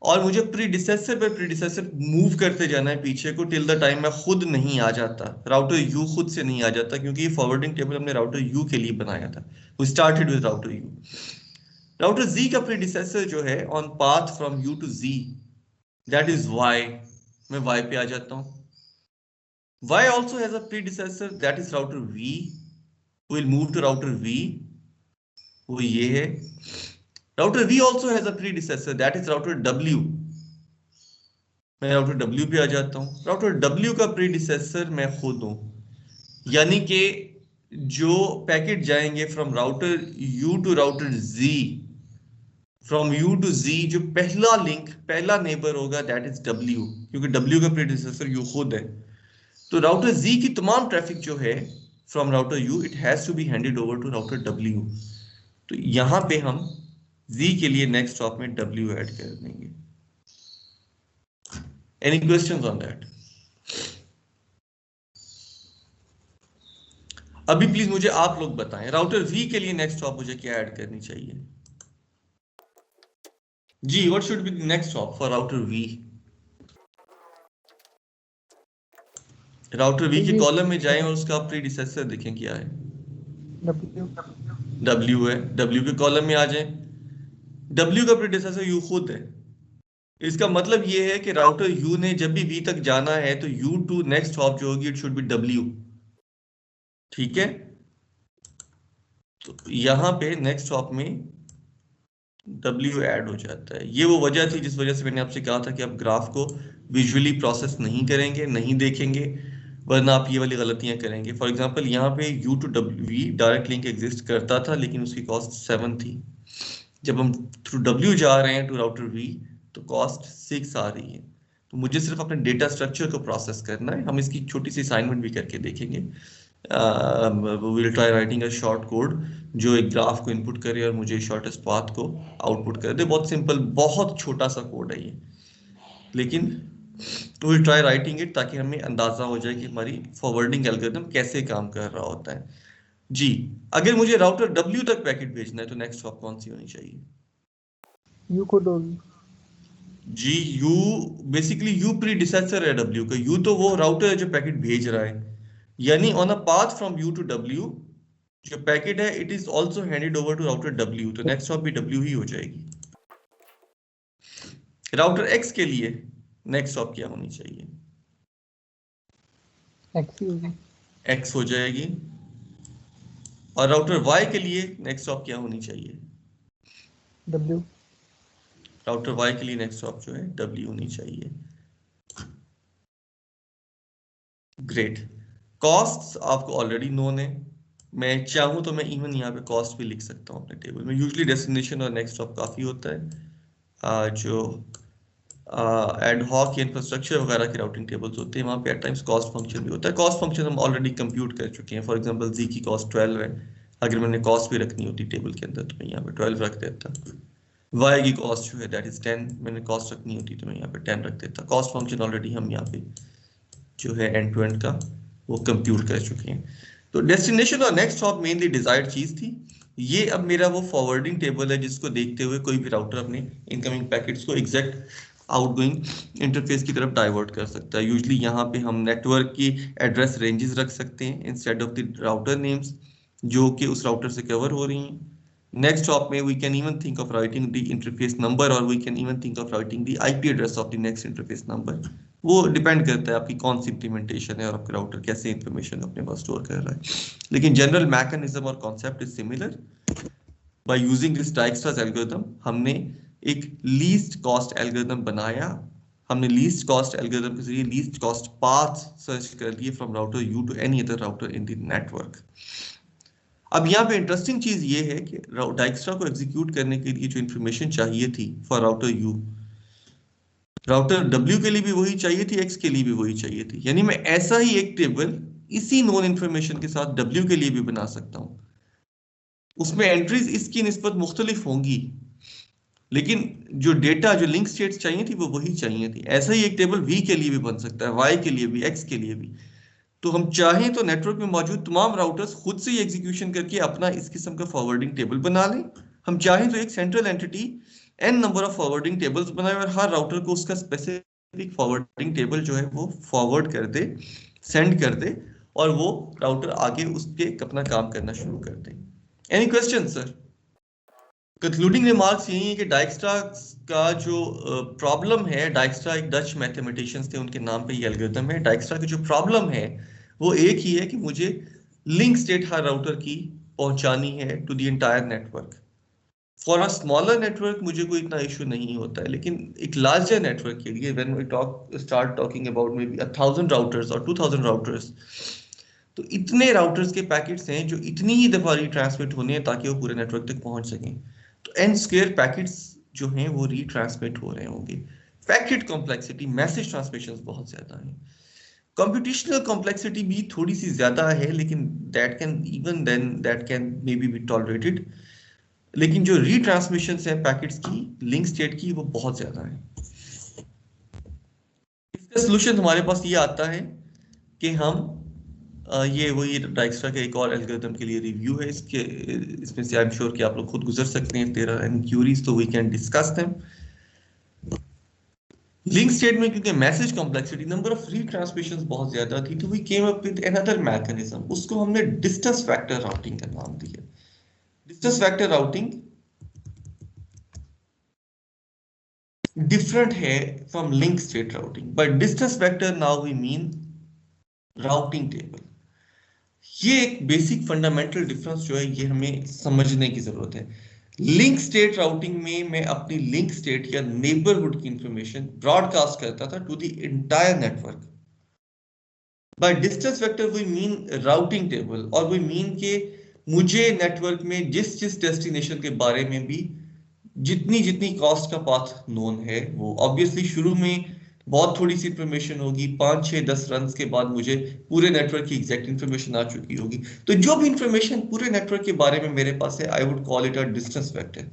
और मुझे प्रीडिसेसर पे प्रीडिसेसर मूव करते जाना है पीछे को, टिल द टाइम मैं खुद नहीं आ जाता, राउटर U खुद से नहीं आ जाता, क्योंकि ये फॉरवर्डिंग टेबल हमने राउटर U के लिए बनाया था। We started with router U। Router Z का प्रीडिसेसर जो है on path from U to Z, that is Y। मैं Y पे आ जाता हूं। Y also has a predecessor, that is router V। We'll move to router V, वो ये है। Router V also has a predecessor, that is router W। मैं router W पे आ जाता हूँ। राउटर W का प्रीडिसेसर मैं खुद हूँ, यानी कि जो पैकेट जाएंगे from router U to router Z, from U to Z, जो पहला लिंक, पहला नेबर होगा, दैट इज W, क्योंकि W का प्रीडिसेसर U खुद है। तो राउटर Z की तमाम ट्रैफिक जो है from router U, it has to be handed over to router W। तो यहां पे हम Z के लिए नेक्स्ट स्टॉप में W ऐड कर देंगे। Any questions on that? अभी प्लीज मुझे आप लोग बताएं, राउटर V के लिए नेक्स्ट स्टॉप मुझे क्या ऐड करनी चाहिए? Ji, what should be the next stop for router V? Router V के कॉलम में जाएं और उसका प्रीडिसेसर देखें क्या है। W है, W के कॉलम में आ जाएं। W का प्रीडिसेसर U खुद है। इसका मतलब ये है कि राउटर U ने जब भी V तक जाना है तो U टू नेक्स्ट हॉप जो होगी, इट शुड बी W। ठीक है, तो यहां पे नेक्स्ट हॉप में W ऐड हो जाता है। ये वो वजह थी जिस वजह से मैंने आपसे कहा था कि आप ग्राफ को विजुअली प्रोसेस नहीं करेंगे, नहीं देखेंगे, वरना आप ये वाली गलतियां करेंगे। फॉर एग्जांपल यहाँ पे U to W direct link exist करता था, लेकिन उसकी कॉस्ट 7 थी। जब हम थ्रू W जा रहे हैं टू राउटर V तो कॉस्ट 6 आ रही है। तो मुझे सिर्फ अपने डेटा स्ट्रक्चर को प्रोसेस करना है। हम इसकी छोटी सी असाइनमेंट भी करके देखेंगे। Will try writing a short code जो एक ग्राफ को इनपुट करे और मुझे शॉर्टेस्ट पाथ को आउटपुट कर दे। बहुत सिंपल, बहुत छोटा सा कोड है ये, लेकिन विल ट्राई राइटिंग इट ताकि हमें अंदाजा हो जाए कि हमारी फॉरवर्डिंग एल्गोरिथम कैसे काम कर रहा होता है। जी, अगर मुझे राउटर W तक पैकेट भेजना है तो नेक्स्ट हॉप कौन सी होनी चाहिए? U को होगी। जी, U बेसिकली U प्रीडिसेसर है W का। U तो वो राउटर है जो पैकेट भेज रहा है, यानी on a path from U to W जो पैकेट है, it is also handed over to router W। तो नेक्स्ट हॉप भी W ही हो जाएगी। राउटर X के लिए नेक्स्ट हॉप क्या होनी चाहिए? X ही होगी। X हो जाएगी। और राउटर Y के लिए नेक्स्ट हॉप क्या होनी चाहिए? W। राउटर Y के लिए नेक्स्ट हॉप जो है W होनी चाहिए। ग्रेट। कॉस्ट्स आपको ऑलरेडी नोन है। मैं चाहूं तो मैं इवन यहाँ पे कॉस्ट भी लिख सकता हूँ अपने टेबल में। यूजुअली डेस्टिनेशन और नेक्स्ट स्टॉप काफी होता है। जो एड हॉक या इंफ्रास्ट्रक्चर वगैरह के राउटिंग टेबल्स होते हैं, वहाँ पे एट टाइम्स कॉस्ट फंक्शन भी होता है। कॉस्ट फंक्शन हम ऑलरेडी कंप्यूट कर चुके हैं। फॉर एग्जांपल Z की कॉस्ट 12 है। अगर मैंने कॉस्ट भी रखनी होती टेबल के अंदर तो मैं यहाँ पे 12 रख देता। Y की कॉस्ट जो है दैट इज 10, मैंने कॉस्ट रखनी होती तो मैं यहाँ पे 10 रख देता। कॉस्ट फंक्शन ऑलरेडी हम यहाँ पे जो है एंड टू एंड का वो कंप्यूट कर चुके हैं। तो डेस्टिनेशन और नेक्स्ट हॉप मेनली डिजायर्ड चीज थी। ये अब मेरा वो फॉरवर्डिंग टेबल है जिसको देखते हुए कोई भी राउटर अपने इनकमिंग पैकेट्स को एग्जैक्ट आउटगोइंग इंटरफेस की तरफ डाइवर्ट कर सकता है। यूजली यहाँ पे हम नेटवर्क की एड्रेस रेंजेस रख सकते हैं instead of the router names जो कि उस राउटर से कवर हो रही हैं। नेक्स्ट हॉप में we can even think of writing the interface number और we can even think of writing the IP address of the next interface number. वो डिपेंड करता है आपकी कौन सी इम्प्लीमेंटेशन है और आपका राउटर कैसे इंफॉर्मेशन अपने पास स्टोर कर रहा है। लेकिन जनरल मैकेनिज्म और concept is similar. By using this Dijkstra's algorithm हमने एक लीस्ट कॉस्ट एल्गोरिथम बनाया। हमने लीस्ट कॉस्ट एल्गोरिथम के जरिए लीस्ट कॉस्ट पाथ सर्च कर लिए from router U to any other router in the network. अब यहाँ पे इंटरेस्टिंग चीज ये है कि डाइक्स्ट्रा को एग्जीक्यूट करने के लिए जो इंफॉर्मेशन चाहिए थी for router you, router W के लिए भी वही चाहिए थी, X के लिए भी वही चाहिए थी। यानी मैं ऐसा ही एक टेबल इसी नोन इंफॉर्मेशन के साथ W के लिए भी बना सकता हूँ। उसमें एंट्रीज इसकी निस्बत मुख्तलिफ होंगी लेकिन जो डेटा जो लिंक स्टेट्स चाहिए थी वो वही चाहिए थी। ऐसा ही एक टेबल V के लिए भी बन सकता है, Y के लिए भी, X के लिए भी। तो हम चाहें तो नेटवर्क में मौजूद तमाम राउटर्स खुद से ही एग्जीक्यूशन करके अपना इस किस्म का फॉरवर्डिंग टेबल बना लें। हम चाहें तो एक central entity n number of forwarding tables बनाए और हर राउटर को उसका स्पेसिफिक फॉरवर्डिंग टेबल जो है वो फॉरवर्ड कर दे, सेंड कर दे और वो राउटर आगे उसके अपना काम करना शुरू कर दे। Any question sir? Concluding remarks यही है कि डाइक्स्ट्रा का जो प्रॉब्लम है, डाइक्स्ट्रा एक डच मैथमेटिशियंस थे, उनके नाम पे ये एल्गोरिथम है। डाइक्स्ट्रा की जो प्रॉब्लम है वो एक ही है कि मुझे लिंक स्टेट हर राउटर की पहुंचानी है to the entire network. For a smaller network मुझे कोई इतना इशू नहीं होता है, लेकिन एक लार्जर नेटवर्क के लिए when we start talking about maybe 1000 routers और 2000 राउटर्स, तो इतने राउटर्स के पैकेट्स हैं जो इतनी ही दफा रीट्रांसमिट होने हैं ताकि वो पूरे नेटवर्क तक पहुंच सकें। तो एन स्क्वायर पैकेट्स जो हैं वो रीट्रांसमिट हो रहे होंगे। पैकेट कॉम्प्लेक्सिटी, मैसेज ट्रांसमिशन बहुत ज्यादा है। कंप्यूटेशनल कॉम्प्लेक्सिटी भी थोड़ी सी ज्यादा है लेकिन that can may be tolerated. लेकिन जो रीट्रांसमिशन है पैकेट्स की लिंक स्टेट की वो बहुत ज्यादा है। इसका सोल्यूशन हमारे पास ये आता है कि हम ये वही डाइक्स्ट्रा के एक और एल्गोरिथम के लिए रिव्यू है। इसमें से आई एम श्योर कि आप लोग खुद गुजर सकते हैं। देयर आर एनी क्यूरीज तो we can discuss them. Link state में क्योंकि message complexity, number of retransmissions बहुत ज्यादा थी, तो we came up with another mechanism. उसको हमने डिस्टेंस वेक्टर राउटिंग का नाम दिया। डिस्टेंस वेक्टर राउटिंग डिफरेंट है from link state routing. By distance vector now we mean routing table. ये एक बेसिक फंडामेंटल डिफरेंस जो है ये हमें समझने की जरूरत है। लिंक स्टेट राउटिंग में मैं अपनी लिंक स्टेट या नेबरहुड की इंफॉर्मेशन ब्रॉडकास्ट करता था to the entire network. By distance vector we mean routing table और वी मीन के मुझे नेटवर्क में जिस जिस डेस्टिनेशन के बारे में भी जितनी जितनी कॉस्ट का पाथ नोन है, वो ऑब्वियसली शुरू में बहुत थोड़ी सी इंफॉर्मेशन होगी, 5 6 10 रन के बाद मुझे पूरे नेटवर्क की एग्जैक्ट इंफॉर्मेशन आ चुकी होगी। तो जो भी इंफॉर्मेशन पूरे नेटवर्क के बारे में मेरे पास है, I would call it a distance vector.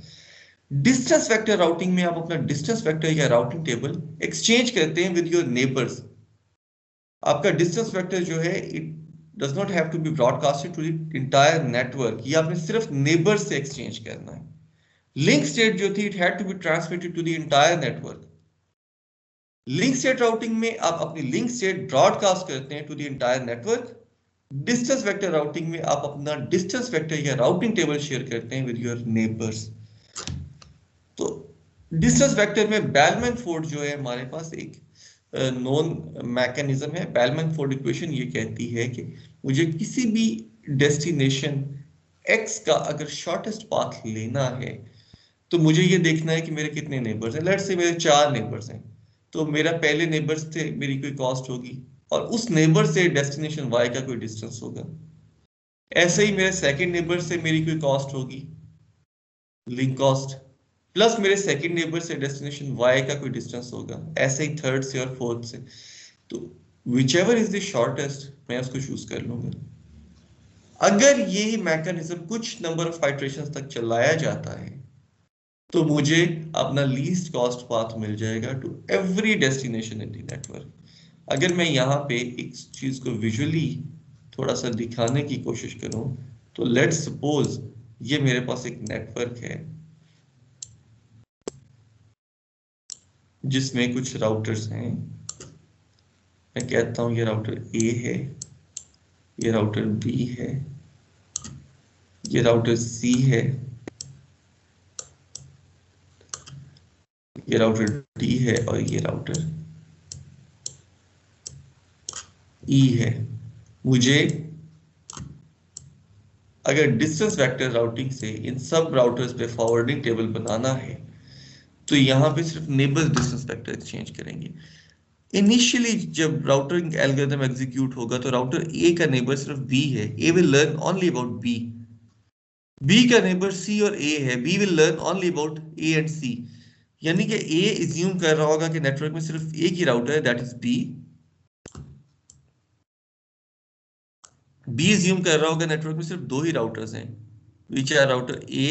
Distance vector routing में आप अपना डिस्टेंस वेक्टर या राउटिंग टेबल एक्सचेंज करते हैं विद योर नेबर्स। आपका डिस्टेंस वेक्टर जो है it does not have to be broadcasted to the entire network, ये आपने सिर्फ नेबर्स से एक्सचेंज करना है। लिंक स्टेट जो थी it had to be transmitted to the entire network. Link state routing में आप अपनी लिंक स्टेट ब्रॉडकास्ट करते हैं to the entire network. Distance vector routing में आप अपना डिस्टेंस वेक्टर या राउटिंग टेबल शेयर करते हैं विद योर नेबर्स। तो डिस्टेंस वेक्टर में बेलमैन-फोर्ड जो है हमारे पास एक नॉन मैकेनिज्म है। बेलमैन-फोर्ड इक्वेशन ये कहती है कि मुझे किसी भी डेस्टिनेशन x का अगर शॉर्टेस्ट पाथ लेना है तो मुझे ये देखना है कि मेरे कितने नेबर्स हैं। लेट्स से मेरे 4 नेबर्स हैं, तो मेरा पहले नेबर्स से मेरी कोई कॉस्ट होगी और उस नेबर से डेस्टिनेशन y का कोई डिस्टेंस होगा। ऐसे ही मेरे सेकंड नेबर से मेरी कोई कॉस्ट होगी, लिंक कॉस्ट, प्लस मेरे सेकंड नेबर से डेस्टिनेशन y का कोई डिस्टेंस होगा। ऐसे ही थर्ड से और फोर्थ से। तो whichever इज द शॉर्टेस्ट मैं उसको चूज कर लूंगा। अगर ये मैकेनिज्म कुछ नंबर ऑफ आइटरेशंस तक चलाया जाता है तो मुझे अपना लीस्ट कॉस्ट पाथ मिल जाएगा to every destination in the network. अगर मैं यहाँ पे एक चीज को विजुअली थोड़ा सा दिखाने की कोशिश करूं तो लेट्स सपोज ये मेरे पास एक नेटवर्क है। जिसमें कुछ राउटर्स हैं। मैं कहता हूं ये राउटर ए है, ये राउटर बी है, ये राउटर सी है, ये राउटर डी है और ये राउटर ई है। मुझे अगर डिस्टेंस वेक्टर राउटिंग से इन सब राउटर्स पे फॉरवर्डिंग टेबल बनाना है तो यहाँ पे सिर्फ नेबर्स डिस्टेंस वेक्टर एक्सचेंज करेंगे। इनिशियली जब राउटिंग एल्गोरिथम एग्जीक्यूट होगा तो राउटर ए का नेबर सिर्फ बी है, A will learn only about B. B का नेबर सी और ए है, B will learn only about A and C. यानी कि ए इज्यूम कर रहा होगा कि नेटवर्क में सिर्फ एक ही राउटर है, that is B. B assume कर रहा होगा नेटवर्क में सिर्फ दो ही राउटर्स हैं, which are router A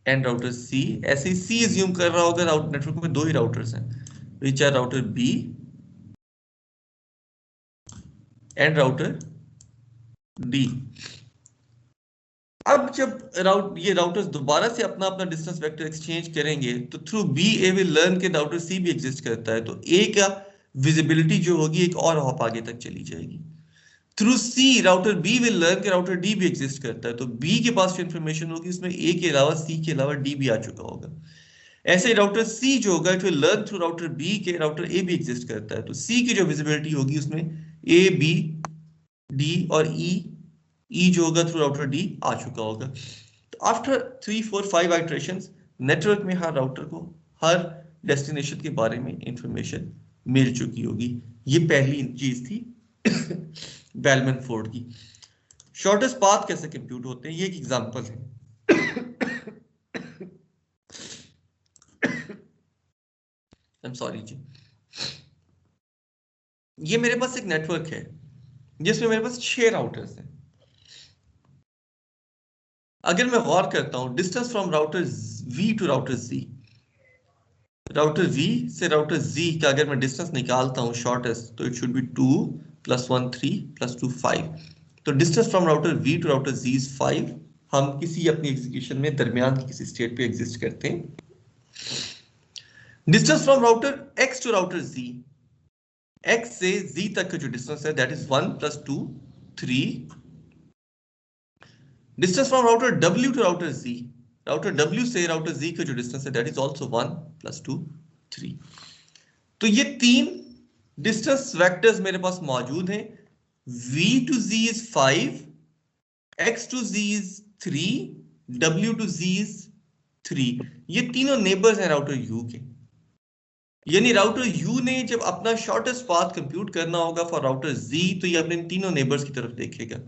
and router C. ऐसे ही सी इज्यूम कर रहा होगा नेटवर्क में दो ही राउटर्स हैं, which are router B and router D. अब जब ये राउटर्स दोबारा से अपना अपना डिस्टेंस वेक्टर एक्सचेंज करेंगे तो through B A will learn के राउटर सी भी एग्जिस्ट करता है, तो ए का विजिबिलिटी जो होगी एक और हॉप आगे तक चली जाएगी। Through C router B will learn के राउटर डी भी एग्जिस्ट करता है, तो बी के पास जो इंफॉर्मेशन होगी उसमें ए के अलावा सी के अलावा डी भी आ चुका होगा। ऐसे ही राउटर सी जो होगा it will learn through router B के राउटर ए भी एग्जिस्ट करता है, तो सी की जो विजिबिलिटी होगी उसमें ए बी डी और ई जो होगा थ्रू राउटर डी आ चुका होगा। तो आफ्टर 3 4 5 आइटरेशंस नेटवर्क में हर राउटर को हर डेस्टिनेशन के बारे में इंफॉर्मेशन मिल चुकी होगी। ये पहली चीज थी बेलमैन फोर्ड की। शॉर्टेस्ट पाथ कैसे कंप्यूट होते हैं, ये एक एग्जांपल है। आई एम सॉरी जी। ये मेरे पास एक नेटवर्क है जिसमें मेरे पास 6 राउटर्स हैं। अगर मैं गौर करता हूं distance from router V to router Z, router V से राउटर Z का अगर मैं डिस्टेंस निकालता हूं शॉर्टेस्ट, तो इट शुड बी 2 + 1 3 + 2 5। तो distance from router V to router Z is 5। हम किसी अपनी एग्जीक्यूशन में दरमियान की किसी स्टेट पे एग्जिस्ट करते हैं। Distance from router X to router Z, X से Z तक का जो डिस्टेंस है that is 1 + 2 3। Distance from router W to router Z, router W से राउटर Z का जो डिस्टेंस है दैट इज आल्सो 1 + 2 3। तो ये 3 डिस्टेंस वेक्टर्स मेरे पास मौजूद हैं। V to Z is 5, X to Z is 3, W to Z is 3। ये तीनों नेबर्स हैं राउटर U के। यानी राउटर U ने जब अपना शॉर्टेस्ट पाथ कंप्यूट करना होगा फॉर राउटर Z, तो ये अपने तीनों नेबर्स की तरफ देखेगा।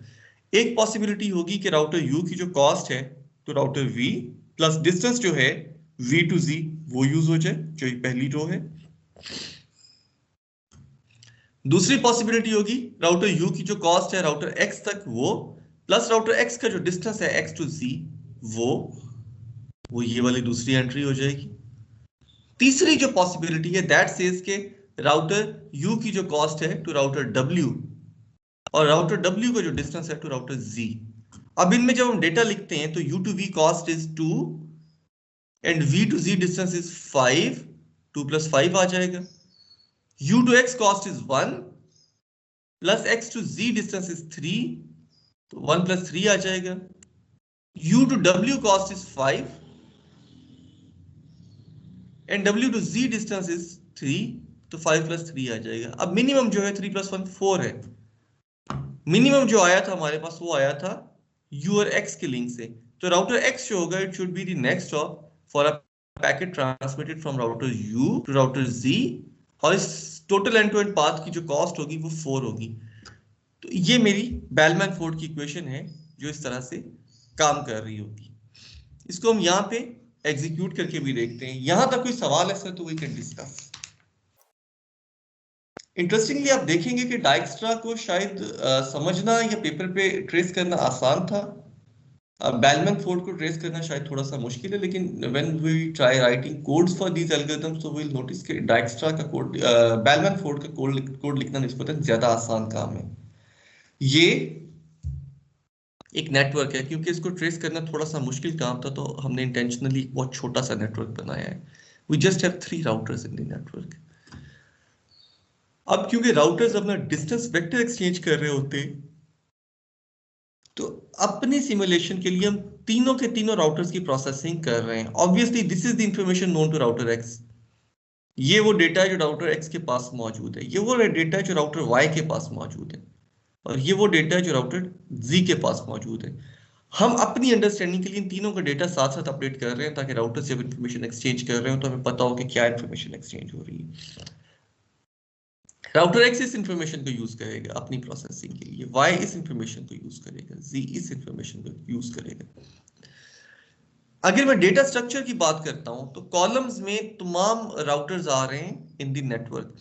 एक पॉसिबिलिटी होगी कि राउटर U की जो कॉस्ट है तो राउटर V प्लस डिस्टेंस जो है V टू Z वो यूज हो जाए, जो पहली रो है। दूसरी पॉसिबिलिटी होगी राउटर U की जो कॉस्ट है राउटर X तक वो प्लस राउटर X का जो डिस्टेंस है X टू Z वो ये वाली दूसरी एंट्री हो जाएगी। तीसरी जो पॉसिबिलिटी है दैट सेज के राउटर U की जो कॉस्ट है टू राउटर W और राउटर W का जो डिस्टेंस है टू राउटर Z। अब इनमें जब हम डेटा लिखते हैं तो U to V cost is 2 and V to Z distance is 5, 2 + 5 आ जाएगा। U to X cost is 1 plus X to Z distance is 3, तो 1 + 3 आ जाएगा। U to W cost is 5 and W to Z distance is 3, तो 5 + 3 आ जाएगा। अब minimum जो है 3 + 1 4 है। मिनिमम जो आया था हमारे पास वो आया था U और X के लिंक से। तो राउटर X जो होगा it should be the next hop for a packet transmitted from router U to router Z, और इस total end to end path की जो कॉस्ट होगी वो 4 होगी। तो ये मेरी बेलमैन फोर्ड की इक्वेशन है जो इस तरह से काम कर रही होगी। इसको हम यहाँ पे एग्जीक्यूट करके भी देखते हैं। यहां तक कोई सवाल है सर तो वी कैन डिस्कस। इंटरेस्टिंगली आप देखेंगे कि डाइक्स्ट्रा को शायद समझना या पेपर पे ट्रेस करना आसान था, बेलमैन फोर्ड को ट्रेस करना शायद थोड़ा सा मुश्किल है। लेकिन when we try writing codes for these algorithms तो वी विल नोटिस कि डाइक्स्ट्रा का कोड बेलमैन फोर्ड का कोड लिखना निस्बतन ज्यादा आसान काम है। ये एक नेटवर्क है, क्योंकि इसको ट्रेस करना थोड़ा सा मुश्किल काम था तो हमने इंटेंशनली बहुत छोटा सा नेटवर्क बनाया है। We just have 3 routers in the network. अब क्योंकि राउटर्स अपना डिस्टेंस वेक्टर एक्सचेंज कर रहे होते हैं, तो अपने सिमुलेशन के लिए हम तीनों के तीनों राउटर्स की प्रोसेसिंग कर रहे हैं. Obviously this is the information known to router X. ये वो डेटा है जो राउटर एक्स के पास मौजूद है, ये वो डेटा है जो राउटर वाई के पास मौजूद है, और ये वो डेटा है जो राउटर जी के पास मौजूद है. हम अपनी अंडरस्टैंडिंग के लिए इन तीनों का डेटा साथ साथ अपडेट कर रहे हैं ताकि राउटर से जब इंफॉर्मेशन एक्सचेंज कर रहे हो तो हमें पता हो कि क्या इंफॉर्मेशन एक्सचेंज हो रही है. राउटर एक्स इस इंफॉर्मेशन को यूज करेगा अपनी प्रोसेसिंग के लिए, वाई इस इंफॉर्मेशन को यूज करेगा, जी इस इंफॉर्मेशन को यूज करेगा. अगर मैं डेटा स्ट्रक्चर की बात करता हूं तो कॉलम्स में तमाम राउटर्स आ रहे हैं in the network.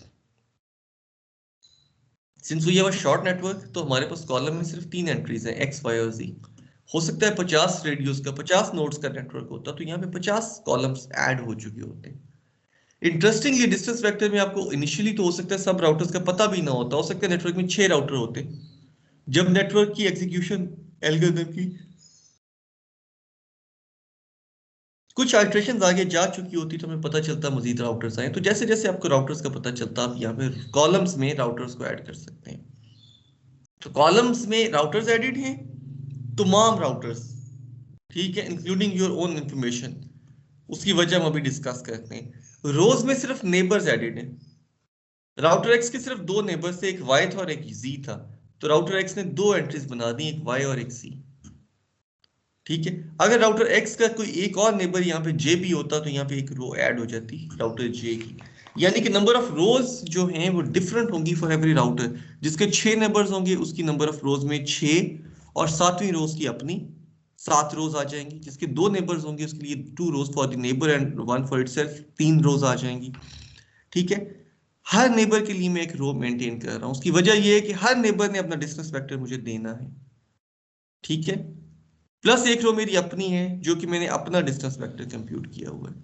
Since we have a short network तो हमारे पास कॉलम में सिर्फ 3 एंट्रीज हैं, एक्स वाई और जी. हो सकता है 50 रेडियोस का 50 नोड्स का नेटवर्क होता तो यहाँ पे 50 कॉलम्स ऐड हो चुके होते हैं. इंटरेस्टिंगली डिस्टेंस वेक्टर में आपको इनिशियली तो हो सकता है सब राउटर्स का पता भी ना होता, हो सकता है नेटवर्क में 6 राउटर होते. जब नेटवर्क की एग्जीक्यूशन एल्गोरिथम की कुछ अल्ट्रेशंस आगे जा चुकी होती तो हमें पता चलता मजीद राउटर्स आए. तो जैसे जैसे आपको राउटर्स का पता चलता आप यहाँ पे कॉलम्स में राउटर्स को ऐड कर सकते हैं. तो कॉलम्स में राउटर्स एडिड हैं, तमाम राउटर्स, ठीक है, इंक्लूडिंग योर ओन इंफॉर्मेशन. उसकी वजह हम अभी डिस्कस करते हैं. रोज में सिर्फ नेबर्स एडिड हैं. राउटर एक्स के सिर्फ 2 नेबर्स थे, एक वाई था और एक जी था. तो राउटर एक्स ने 2 एंट्रीज बना दी, एक वाई और एक सी. ठीक है, अगर राउटर एक्स का कोई एक और नेबर यहाँ पे जे भी होता तो यहाँ पे एक रो ऐड हो जाती राउटर जे की. यानी कि नंबर ऑफ रोज जो हैं वो डिफरेंट होंगी फॉर एवरी राउटर. जिसके 6 नेबर्स होंगे उसकी नंबर ऑफ रोज में 6 और 7वीं रोज की अपनी 7 रोज आ जाएंगी. जिसके 2 नेबर्स होंगे उसके लिए 2 rows for the neighbour and 1 for itself, 3 rows आ जाएंगी. ठीक है, हर नेबर के लिए मैं एक रो मेंटेन कर रहा हूं. उसकी वजह यह है कि हर नेबर ने अपना डिस्टेंस वेक्टर मुझे देना है. ठीक है, प्लस एक रो मेरी अपनी है जो कि मैंने अपना डिस्टेंस वेक्टर कंप्यूट किया हुआ है.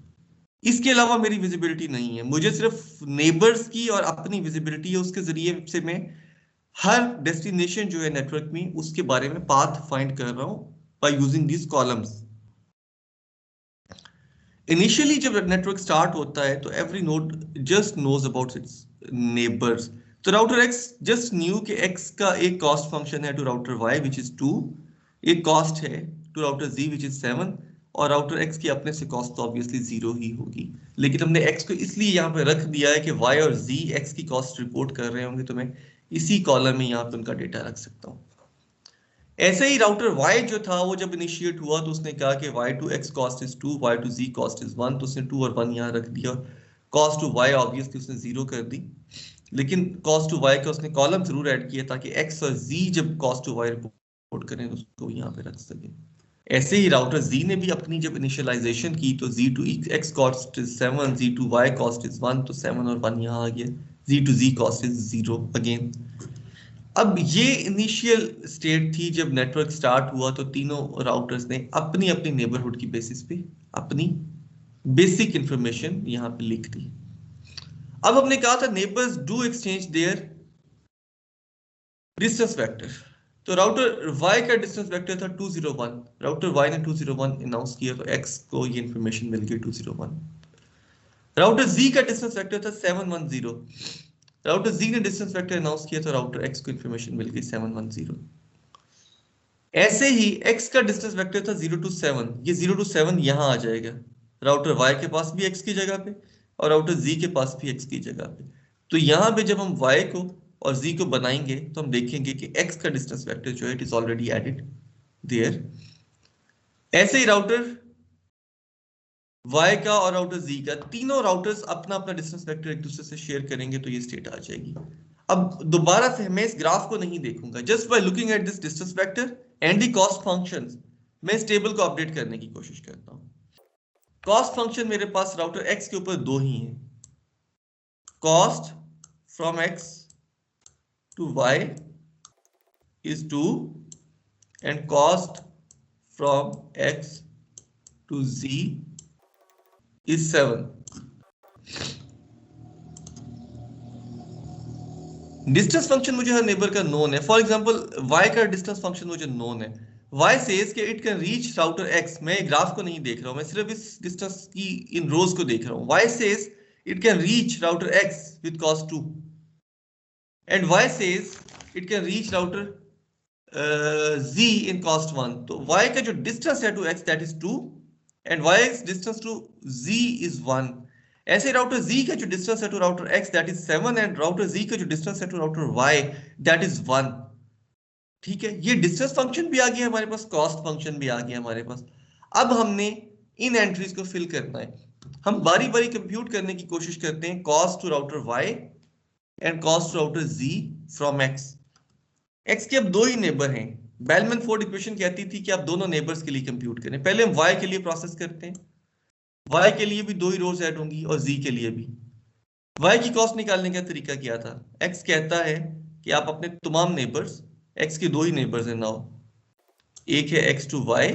इसके अलावा मेरी विजिबिलिटी नहीं है, मुझे सिर्फ नेबर्स की और अपनी विजिबिलिटी है. उसके जरिए से मैं हर डेस्टिनेशन जो है नेटवर्क में उसके बारे में पाथ फाइंड कर रहा हूं by using these columns. Initially जब नेटवर्क स्टार्ट होता है तो every node just knows about its neighbours. तो राउटर एक्स जस्ट न्यू कि एक्स का एक कॉस्ट फंक्शन है to router Y which is 2, एक कॉस्ट है to router Z which is 7, और राउटर एक्स की अपने से कॉस्ट तो ऑब्वियसली 0 ही होगी. लेकिन हमने एक्स को इसलिए यहाँ पे रख दिया है कि वाई और जी एक्स की कॉस्ट रिपोर्ट कर रहे होंगे तो मैं इसी कॉलम में यहाँ पे उनका डेटा रख सकता हूँ. ऐसे ही राउटर y जो था वो जब इनिशिएट हुआ तो उसने कहा कि y to x cost is 2, y to z cost is 1, तो उसने 2 और 1 यहाँ रख दिया. कॉस्ट टू y ऑब्वियसली उसने 0 कर दी, लेकिन कॉस्ट टू y का उसने कॉलम जरूर ऐड किया ताकि x और z जब कॉस्ट टू y रिपोर्ट करें तो उसको यहाँ पे रख सके. ऐसे ही राउटर z ने भी अपनी जब इनिशियलाइजेशन की तो z to x cost is 7, z to y cost is 1, तो 7 और 1 यहाँ आ गया, z to z cost is 0 again. अब ये इनिशियल स्टेट थी जब नेटवर्क स्टार्ट हुआ तो तीनों राउटर्स ने अपनी अपनी नेबरहुड की बेसिस पे अपनी बेसिक इंफॉर्मेशन यहाँ पे लिख दी. अब हमने कहा था neighbours do exchange their distance vector. तो राउटर y का डिस्टेंस वेक्टर था 201, राउटर y ने 201 अनाउंस किया तो x को ये इंफॉर्मेशन मिल गई 201. राउटर z का डिस्टेंस वेक्टर था 710, राउटर Z ने डिस्टेंस वेक्टर अनाउंस किया तो राउटर X को इंफॉर्मेशन मिल गई 710. ऐसे ही X का डिस्टेंस वेक्टर था 0 to 7, ये 0 to 7 यहाँ आ जाएगा. राउटर Y के पास भी X की जगह पे और राउटर Z के पास भी X की जगह पे. तो यहाँ पे जब हम Y को और Z को बनाएंगे तो हम देखेंगे कि X का डिस्टेंस वेक्टर जो है it is already added there. ऐसे ही राउटर Y का और राउटर Z का, तीनों राउटर्स अपना अपना डिस्टेंस वेक्टर एक दूसरे से शेयर करेंगे तो ये स्टेट आ जाएगी. अब दोबारा से मैं इस ग्राफ को नहीं देखूंगा, just by looking at this distance vector and the cost functions मैं इस टेबल को अपडेट करने की कोशिश करता हूं. कॉस्ट फंक्शन मेरे पास राउटर X के ऊपर 2 ही हैं. Cost from X to Y is 2 and cost from X to Z is 7. Distance function मुझे हर नेबर का नोन है. फॉर एग्जांपल y का डिस्टेंस फंक्शन मुझे नोन है, y says कि it can reach router x, मैं ग्राफ को नहीं देख रहा हूं, मैं सिर्फ इस डिस्टेंस की इन रोज को देख रहा हूं. y says it can reach router x with cost 2 and y says it can reach router z in cost 1. तो y का जो डिस्टेंस है to x that is 2 and y distance to z is 1. ऐसे router z का जो distance है to router x that is 7 and router z का जो डिस्टेंस है to router y that is 1. ठीक है, ये डिस्टेंस फंक्शन भी आ गया हमारे पास, कॉस्ट फंक्शन भी आ गया हमारे पास. अब हमने इन एंट्रीज को फिल करना है. हम बारी बारी कंप्यूट करने की कोशिश करते हैं cost to router y and cost to router z from x. x के अब दो ही नेबर हैं. बेलमैन फोर्ड इक्वेशन कहती थी कि आप दोनों नेबर्स के लिए कंप्यूट करें. पहले हम y के लिए प्रोसेस करते हैं. y के लिए भी दो ही रोज ऐड होंगी और z के लिए भी. y की कॉस्ट निकालने का तरीका क्या था? x कहता है कि आप अपने तमाम नेबर्स, x के दो ही नेबर्स हैं नाउ, एक है x टू y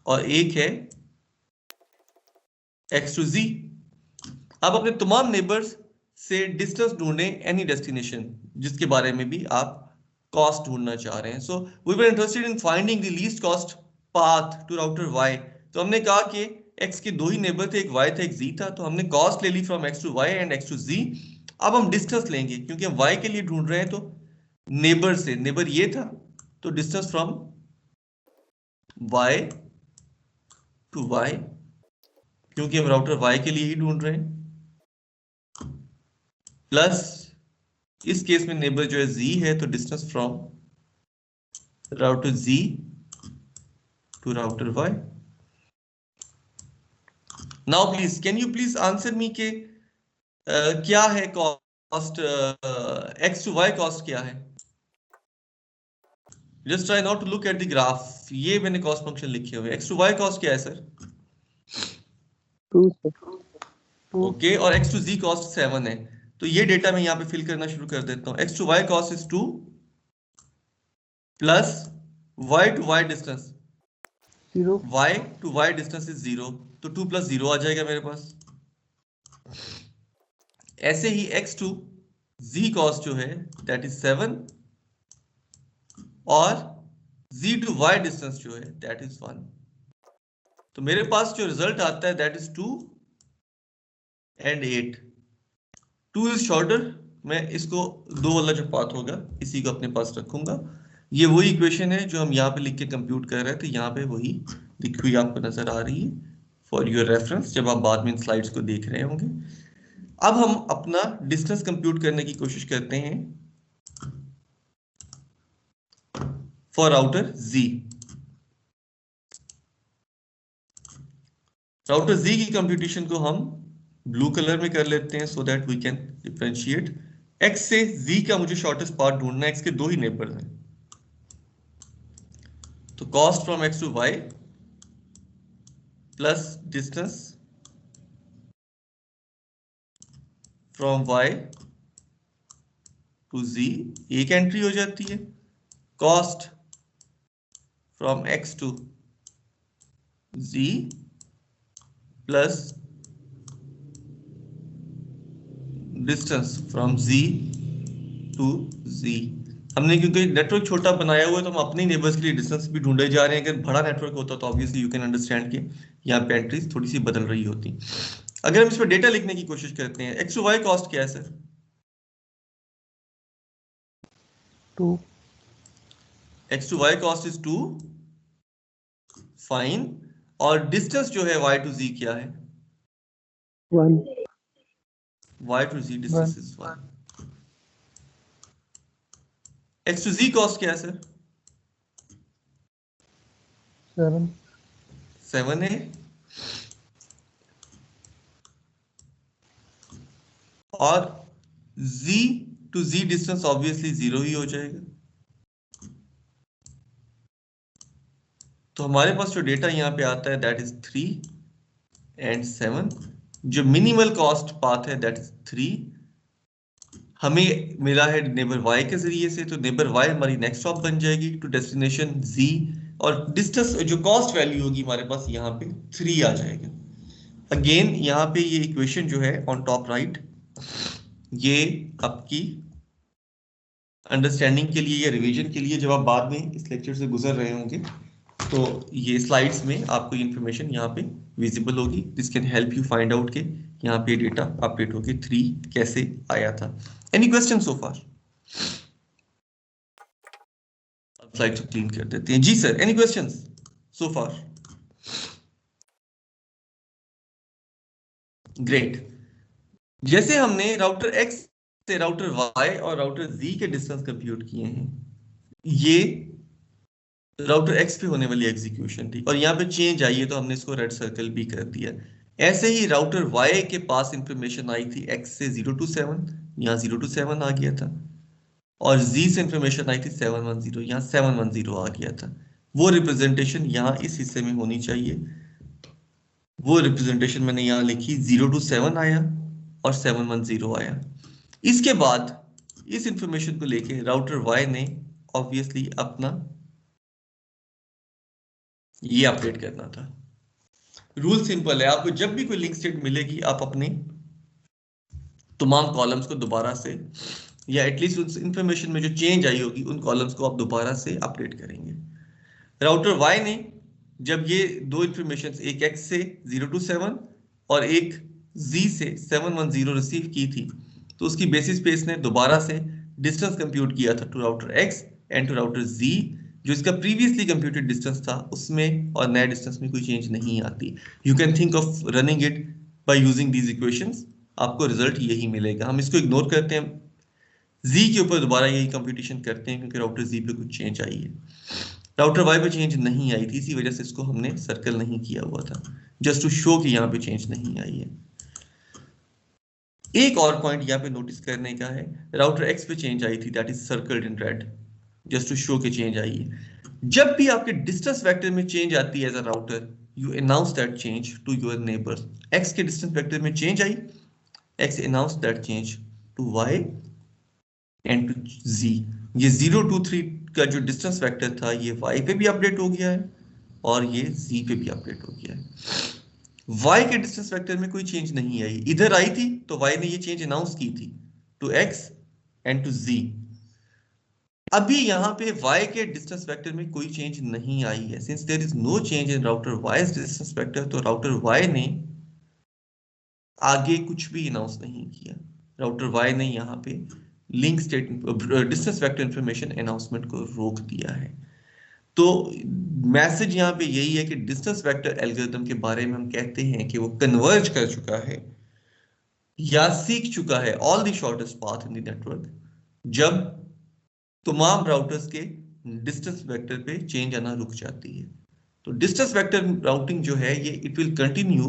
और एक है x टू z. आप अपने तमाम नेबर्स से डिस्टेंस ढूंढें, एनी डेस्टिनेशन जिसके बारे में भी आप कॉस्ट ढूंढना चाह रहे हैं. So we were interested in finding the least cost path to router y. तो हमने कहा कि x के दो ही नेबर थे, एक y था एक z था, तो हमने कॉस्ट ले ली from x to y and x to z. अब हम डिस्टेंस लेंगे क्योंकि हम y के लिए ढूंढ रहे हैं, तो नेबर से, नेबर ये था तो distance from y to y, क्योंकि हम राउटर y के लिए ही ढूंढ रहे हैं, प्लस इस केस में नेबर जो है z है, तो distance from router z to router y. Now please can you please answer me के क्या है cost, x to y cost क्या है? Just try not to look at the graph. ये मैंने कॉस्ट फंक्शन लिखे हुए. x टू y कॉस्ट क्या है सर? 2. ओके, और x टू z कॉस्ट 7 है. तो ये डेटा मैं यहाँ पे फिल करना शुरू कर देता हूँ. x to y cost is 2 plus y to y distance 0. y to y distance is 0, तो 2 प्लस 0 आ जाएगा मेरे पास. ऐसे ही x टू z कॉस्ट जो है दैट इज 7 और z टू y डिस्टेंस जो है दैट इज 1. तो मेरे पास जो रिजल्ट आता है that is 2 and 8. 2 is shorter. मैं इसको दो वाला जो पाथ होगा इसी को अपने पास रखूंगा. ये वही इक्वेशन है जो हम यहाँ पे लिख के कंप्यूट कर रहे थे. यहाँ पे वही लिखी हुई आपको नजर आ रही है फॉर योर रेफरेंस जब आप बाद में इन स्लाइड्स को देख रहे होंगे. अब हम अपना डिस्टेंस कंप्यूट करने की कोशिश करते हैं for router Z. Router Z की कंप्यूटेशन को हम ब्लू कलर में कर लेते हैं so that we can differentiate. x से Z का मुझे शॉर्टेस्ट पाथ ढूंढना है. x के दो ही नेबर्स हैं, तो cost from x to y plus distance from y to Z एक एंट्री हो जाती है. Cost from x to Z plus distance from Z to Z. हमने क्योंकि नेटवर्क छोटा बनाया हुआ है तो हम अपने नेबर्स के लिए डिस्टेंस भी ढूंढे जा रहे हैं. अगर बड़ा नेटवर्क होता तो ऑब्वियसली यू कैन अंडरस्टैंड कि यहाँ पे एंट्रीज थोड़ी सी बदल रही होती. अगर हम इस पर डेटा लिखने की कोशिश करते हैं, x टू y कॉस्ट क्या है sir? 2. x to y cost is 2. Fine. और डिस्टेंस जो है y टू z क्या है? 1. y to z distance is 1. x to z cost क्या है सर? 7. 7 है. और z to z distance obviously 0 ही हो जाएगा. तो हमारे पास जो डेटा यहाँ पे आता है दैट इज 3 एंड 7. जो मिनिमल कॉस्ट पाथ है दैट इज 3. हमें मिला है नेबर y के जरिए से, तो नेबर y हमारी नेक्स्ट स्टॉप बन जाएगी टू डेस्टिनेशन z. और डिस्टेंस जो कॉस्ट वैल्यू होगी हमारे पास यहाँ पे 3 आ जाएगा. अगेन यहाँ पे ये इक्वेशन जो है ऑन टॉप राइट, ये आपकी अंडरस्टैंडिंग के लिए या रिवीजन के लिए जब आप बाद में इस लेक्चर से गुजर रहे होंगे तो ये स्लाइड्स में आपको ये इन्फॉर्मेशन यहाँ पे विजिबल होगी। This can help you find out के यहाँ पे डेटा अपडेट होके 3 कैसे आया था। एनी क्वेश्चन सो फार? स्लाइड को क्लीन कर देते हैं। जी सर, एनी क्वेश्चंस सो फार? ग्रेट। जैसे हमने राउटर X से राउटर Y और राउटर Z के डिस्टेंस कंप्यूट किए हैं, ये राउटर X पे होने वाली एग्जीक्यूशन थी और यहाँ पे चेंज आई है तो हमने इसको रेड सर्कल भी कर दिया। ऐसे ही राउटर Y के पास इंफॉर्मेशन आई थी X से 0 to 7, यहाँ 0 to 7 आ गया था, और Z से इंफॉर्मेशन आई थी 710, यहाँ 710 आ गया था। वो रिप्रेजेंटेशन यहाँ इस हिस्से में होनी चाहिए। वो रिप्रेजेंटेशन मैंने यहाँ लिखी, 0 to 7 आया और 710 आया। इसके बाद इस इंफॉर्मेशन को लेके राउटर Y ने ऑब्वियसली अपना ये अपडेट करना था। रूल सिंपल है, आपको जब भी कोई लिंक स्टेट मिलेगी आप अपने तमाम कॉलम्स को दोबारा से, या एटलीस्ट उस इंफॉर्मेशन में जो चेंज आई होगी उन कॉलम्स को आप दोबारा से अपडेट करेंगे। राउटर Y ने जब ये दो इंफॉर्मेशन, एक X से 0 to 7 और एक Z से 710 रिसीव की थी, तो उसकी बेसिस पे इसने दोबारा से डिस्टेंस कंप्यूट किया था to router X and to router Z। जो इसका प्रीवियसली कंप्यूटेड डिस्टेंस था उसमें और नए डिस्टेंस में कोई चेंज नहीं आती। You can think of running it by using these equations, आपको रिजल्ट यही मिलेगा। हम इसको इग्नोर करते हैं, Z के ऊपर दोबारा यही कंप्यूटेशन करते हैं क्योंकि राउटर Z पे कुछ चेंज आई है। राउटर Y पे चेंज नहीं आई थी, इसी वजह से इसको हमने सर्कल नहीं किया हुआ था, जस्ट टू शो कि यहाँ पे चेंज नहीं आई है। एक और पॉइंट यहाँ पे नोटिस करने का है, राउटर X पे चेंज आई थी, that is circled in red, just to show के चेंज आई है। जब भी आपके डिस्टेंस वेक्टर में चेंज आती है as a router, you announce that change to your neighbours. X के डिस्टेंस वेक्टर में चेंज आई, X announce that change to Y and to Z। ये 0 to 3 का जो डिस्टेंस वेक्टर था ये Y पे भी अपडेट हो गया है और ये Z पे भी अपडेट हो गया है। Y के डिस्टेंस वेक्टर में कोई चेंज नहीं आई, इधर आई थी तो Y ने ये चेंज अनाउंस की थी to X and to Z। अभी यहाँ पे Y के डिस्टेंस वेक्टर में कोई चेंज नहीं आई है। Since there is no change in router Y's distance vector, तो राउटर Y ने आगे कुछ भी अनाउंस नहीं किया। राउटर Y ने यहाँ पे link state distance vector information announcement को रोक दिया है। तो मैसेज यहाँ पे यही है कि डिस्टेंस वेक्टर एल्गोरिथम के बारे में हम कहते हैं कि वो कन्वर्ज कर चुका है या सीख चुका है all the shortest path in the network, जब तमाम राउटर्स के डिस्टेंस वेक्टर पे चेंज आना रुक जाती है। तो डिस्टेंस वेक्टर राउटिंग जो है ये इट विल कंटिन्यू,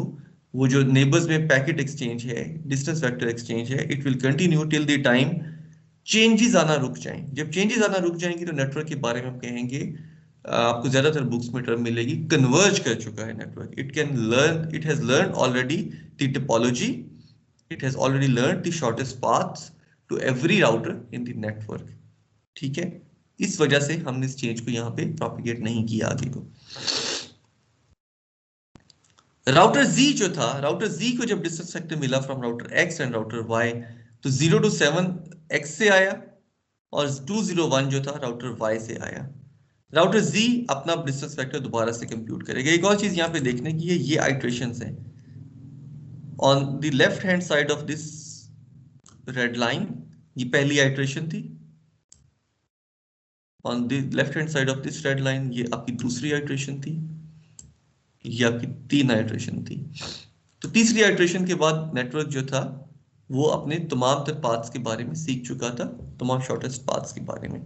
वो जो नेबर्स में पैकेट एक्सचेंज है, डिस्टेंस वेक्टर एक्सचेंज है, it will continue till the time changes आना रुक जाएं। जब चेंजेस आना रुक जाएंगे तो नेटवर्क के बारे में हम कहेंगे, आपको ज्यादातर बुक्स में टर्म मिलेगी, कन्वर्ज कर चुका है network. It can learn, it has learn already the topology, it has already learn the shortest paths to every router in the network. ठीक है, इस वजह से हमने इस चेंज को यहाँ पे प्रोपिगेट नहीं किया आगे को। राउटर Z जो था, राउटर Z को जब डिस्टेंस वेक्टर मिला from router X and router Y, तो 0 to 7 X से आया और 201 जो था राउटर Y से आया। राउटर Z अपना डिस्टेंस वेक्टर दोबारा से कंप्यूट करेगा। एक और चीज यहाँ पे देखने की है, ये आइट्रेशंस हैं। On the left hand side of this red line ये पहली आइट्रेशन थी, on the left hand side of this red line ये आपकी दूसरी आइट्रेशन थी, ये आपकी 3 आइट्रेशन थी। तो तीसरी आइट्रेशन के बाद नेटवर्क जो था वो अपने तमाम तर पाथ्स के बारे में सीख चुका था, तमाम शॉर्टेस्ट पाथ्स के बारे में।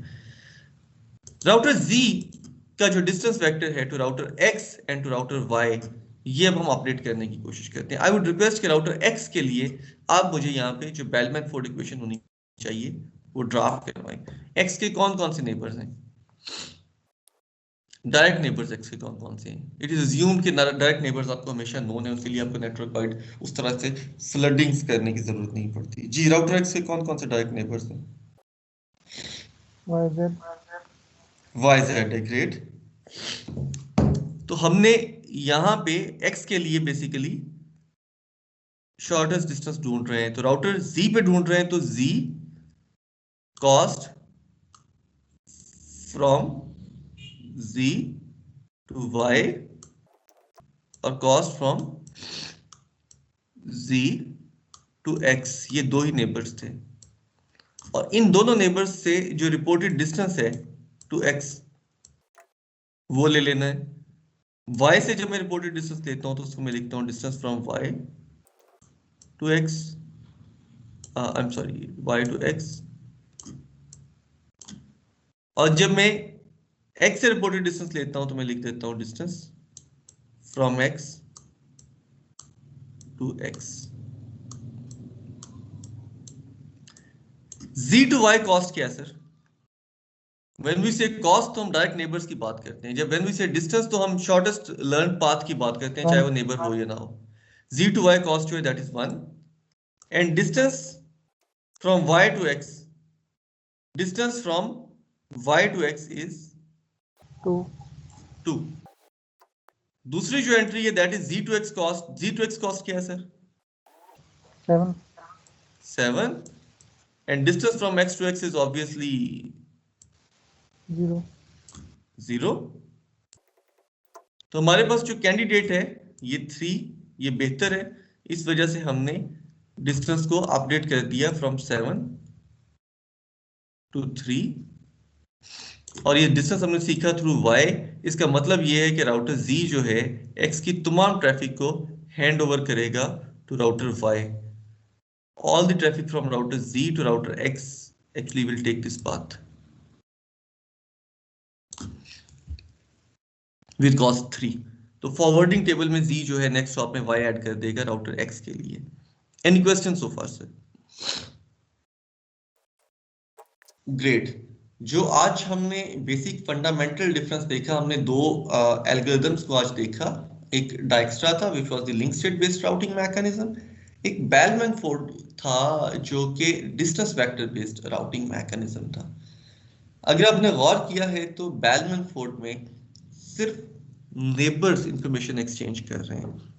राउटर Z का जो डिस्टेंस वेक्टर है to router X and to router Y, ये अब हम अपडेट करने की कोशिश करते हैं। आई वुड रिक्वेस्ट कि राउटर X के लिए आप मुझे यहाँ पे जो बेलमैन-फोर्ड इक्वेशन होनी चाहिए वो ड्राफ्ट करवाएं। X के कौन कौन से नेबर्स हैं, डायरेक्ट नेबर्स X के कौन कौन से हैं। इट इज अज्यूम्ड कि डायरेक्ट नेबर्स आपको हमेशा नोन है, उसके लिए आपको नेटवर्क वाइड उस तरह से फ्लडिंग्स करने की जरूरत नहीं पड़ती। जी, राउटर X के कौन कौन से डायरेक्ट नेबर्स हैं? YZ है, ग्रेट। तो हमने यहाँ पे X के लिए बेसिकली शॉर्टेस्ट डिस्टेंस ढूंढ रहे हैं, तो राउटर Z पे ढूंढ रहे हैं, तो Z cost from z to y और cost from z to x, ये दो ही नेबर्स थे और इन दोनों नेबर्स से जो रिपोर्टेड डिस्टेंस है टू x वो ले लेना है। y से जब मैं रिपोर्टेड डिस्टेंस लेता हूं तो उसको मैं लिखता हूं distance from y to x, I am sorry y to x, और जब मैं x से रिपोर्टेड डिस्टेंस लेता हूं तो मैं लिख देता हूं distance from x to x। z to y cost क्या है sir? When we say cost तो हम डायरेक्ट नेबर्स की बात करते हैं, जब when we say distance तो हम शॉर्टेस्ट लर्न पाथ की बात करते हैं, चाहे वो नेबर हो या ना हो। z to y कॉस्ट जो है that is 1 and distance from y to x, distance from y to x is 2। दूसरी जो एंट्री है that is z to x cost. z to x cost क्या है sir? 7 and distance from x to x is obviously 0। तो हमारे पास जो candidate है ये 3, ये बेहतर है, इस वजह से हमने डिस्टेंस को अपडेट कर दिया फ्रॉम 7 टू 3 और ये डिस्टेंस हमने सीखा थ्रू y। इसका मतलब ये है कि राउटर z जो है x की तमाम ट्रैफिक को हैंड ओवर करेगा to router y। All the traffic from router z to router x actually will take this path with cost 3। तो फॉरवर्डिंग टेबल में z जो है नेक्स्ट हॉप में y ऐड कर देगा राउटर x के लिए। Any question so far sir? Great. जो आज हमने बेसिक फंडामेंटल डिफरेंस देखा, हमने दो एल्गोरिथम्स को आज देखा। एक डाइक्स्ट्रा था which was the link state based routing mechanism, एक बेलमैन फोर्ड था जो कि distance vector based routing mechanism था। अगर आपने गौर किया है तो बेलमैन फोर्ड में सिर्फ नेबर्स इंफॉर्मेशन एक्सचेंज कर रहे हैं।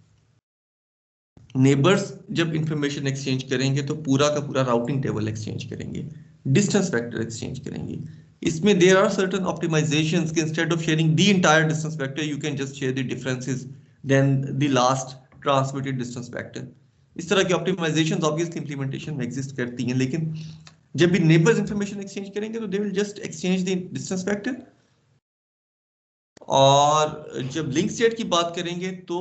नेबर्स जब इंफॉर्मेशन एक्सचेंज करेंगे तो पूरा का पूरा राउटिंग टेबल एक्सचेंज करेंगे, डिस्टेंस वेक्टर एक्सचेंज करेंगे। इसमें देयर आर सर्टेन ऑप्टिमाइजेशंस कि instead of sharing the entire distance vector you can just share the differences then the last transmitted distance vector. इस तरह की ऑप्टिमाइजेशंस ऑब्वियसली इंप्लीमेंटेशन में exist करती हैं, लेकिन जब भी नेबर्स इंफॉर्मेशन एक्सचेंज करेंगे तो they will just exchange the distance vector. और जब लिंक स्टेट की बात करेंगे तो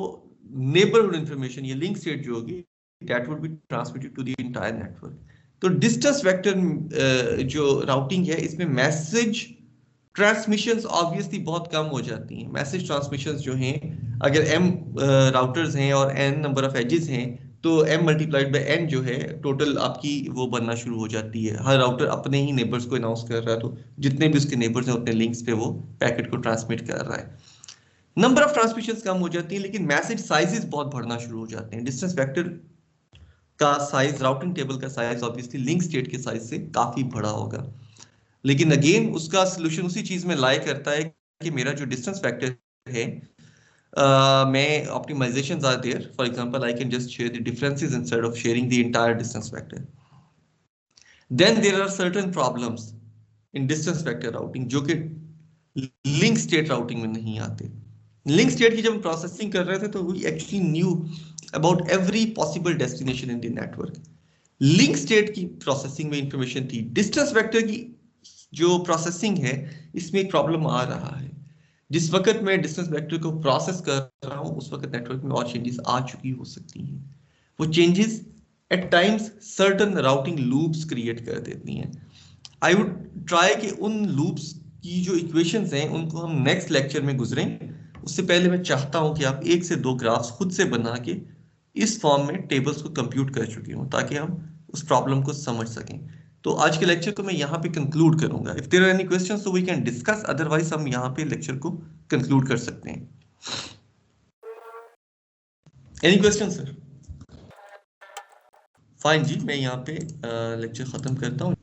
नेबरहुड इंफॉर्मेशन, ये लिंक स्टेट जो होगी that would be transmitted to the entire network. तो डिस्टेंस वेक्टर जो राउटिंग है इसमें मैसेज ट्रांसमिशंस ऑब्वियसली बहुत कम हो जाती हैं। मैसेज ट्रांसमिशंस जो हैं, अगर m राउटर्स हैं और n नंबर ऑफ एजेस हैं तो m मल्टीप्लाइड बाय n जो है टोटल आपकी वो बनना शुरू हो जाती है। हर राउटर अपने ही नेबर्स को अनाउंस कर रहा है, तो जितने भी उसके नेबर्स हैं उतने लिंक्स पे वो पैकेट को ट्रांसमिट कर रहा है। नंबर ऑफ ट्रांसमिशंस कम हो जाती हैं लेकिन मैसेज साइजेस बहुत बढ़ना शुरू हो जाते हैं। डिस्टेंस वेक्टर का साइज, राउटिंग टेबल का साइज ऑब्वियसली लिंक स्टेट के साइज से काफी बड़ा होगा, लेकिन अगेन उसका सोल्यूशन उसी चीज में लाई करता है कि मेरा जो डिस्टेंस वेक्टर है मैं optimizations are there. For example, I can just share the differences instead of sharing the entire distance vector. Then there are certain problems in distance vector routing जो कि link state routing में नहीं आते। Link state की जब हम processing कर रहे थे तो we actually knew about every possible destination in the network. Link state की processing में information थी, distance vector की जो processing है इसमें एक problem आ रहा है। जिस वक्त मैं डिस्टेंस वेक्टर को प्रोसेस कर रहा हूं उस वक्त नेटवर्क में और चेंजेस आ चुकी हो सकती हैं। वो changes at times certain routing loops create कर देती हैं। आई वुड ट्राई कि उन लूप्स की जो इक्वेशंस हैं उनको हम नेक्स्ट लेक्चर में गुजरें। उससे पहले मैं चाहता हूं कि आप 1 से 2 ग्राफ्स खुद से बना के इस फॉर्म में टेबल्स को कंप्यूट कर चुके हों ताकि हम उस प्रॉब्लम को समझ सकें। तो आज के लेक्चर को मैं यहाँ पे कंक्लूड करूंगा। If there are any questions so we can discuss, otherwise हम यहाँ पे लेक्चर को कंक्लूड कर सकते हैं। Any question sir? फाइन जी, मैं यहाँ पे लेक्चर खत्म करता हूँ।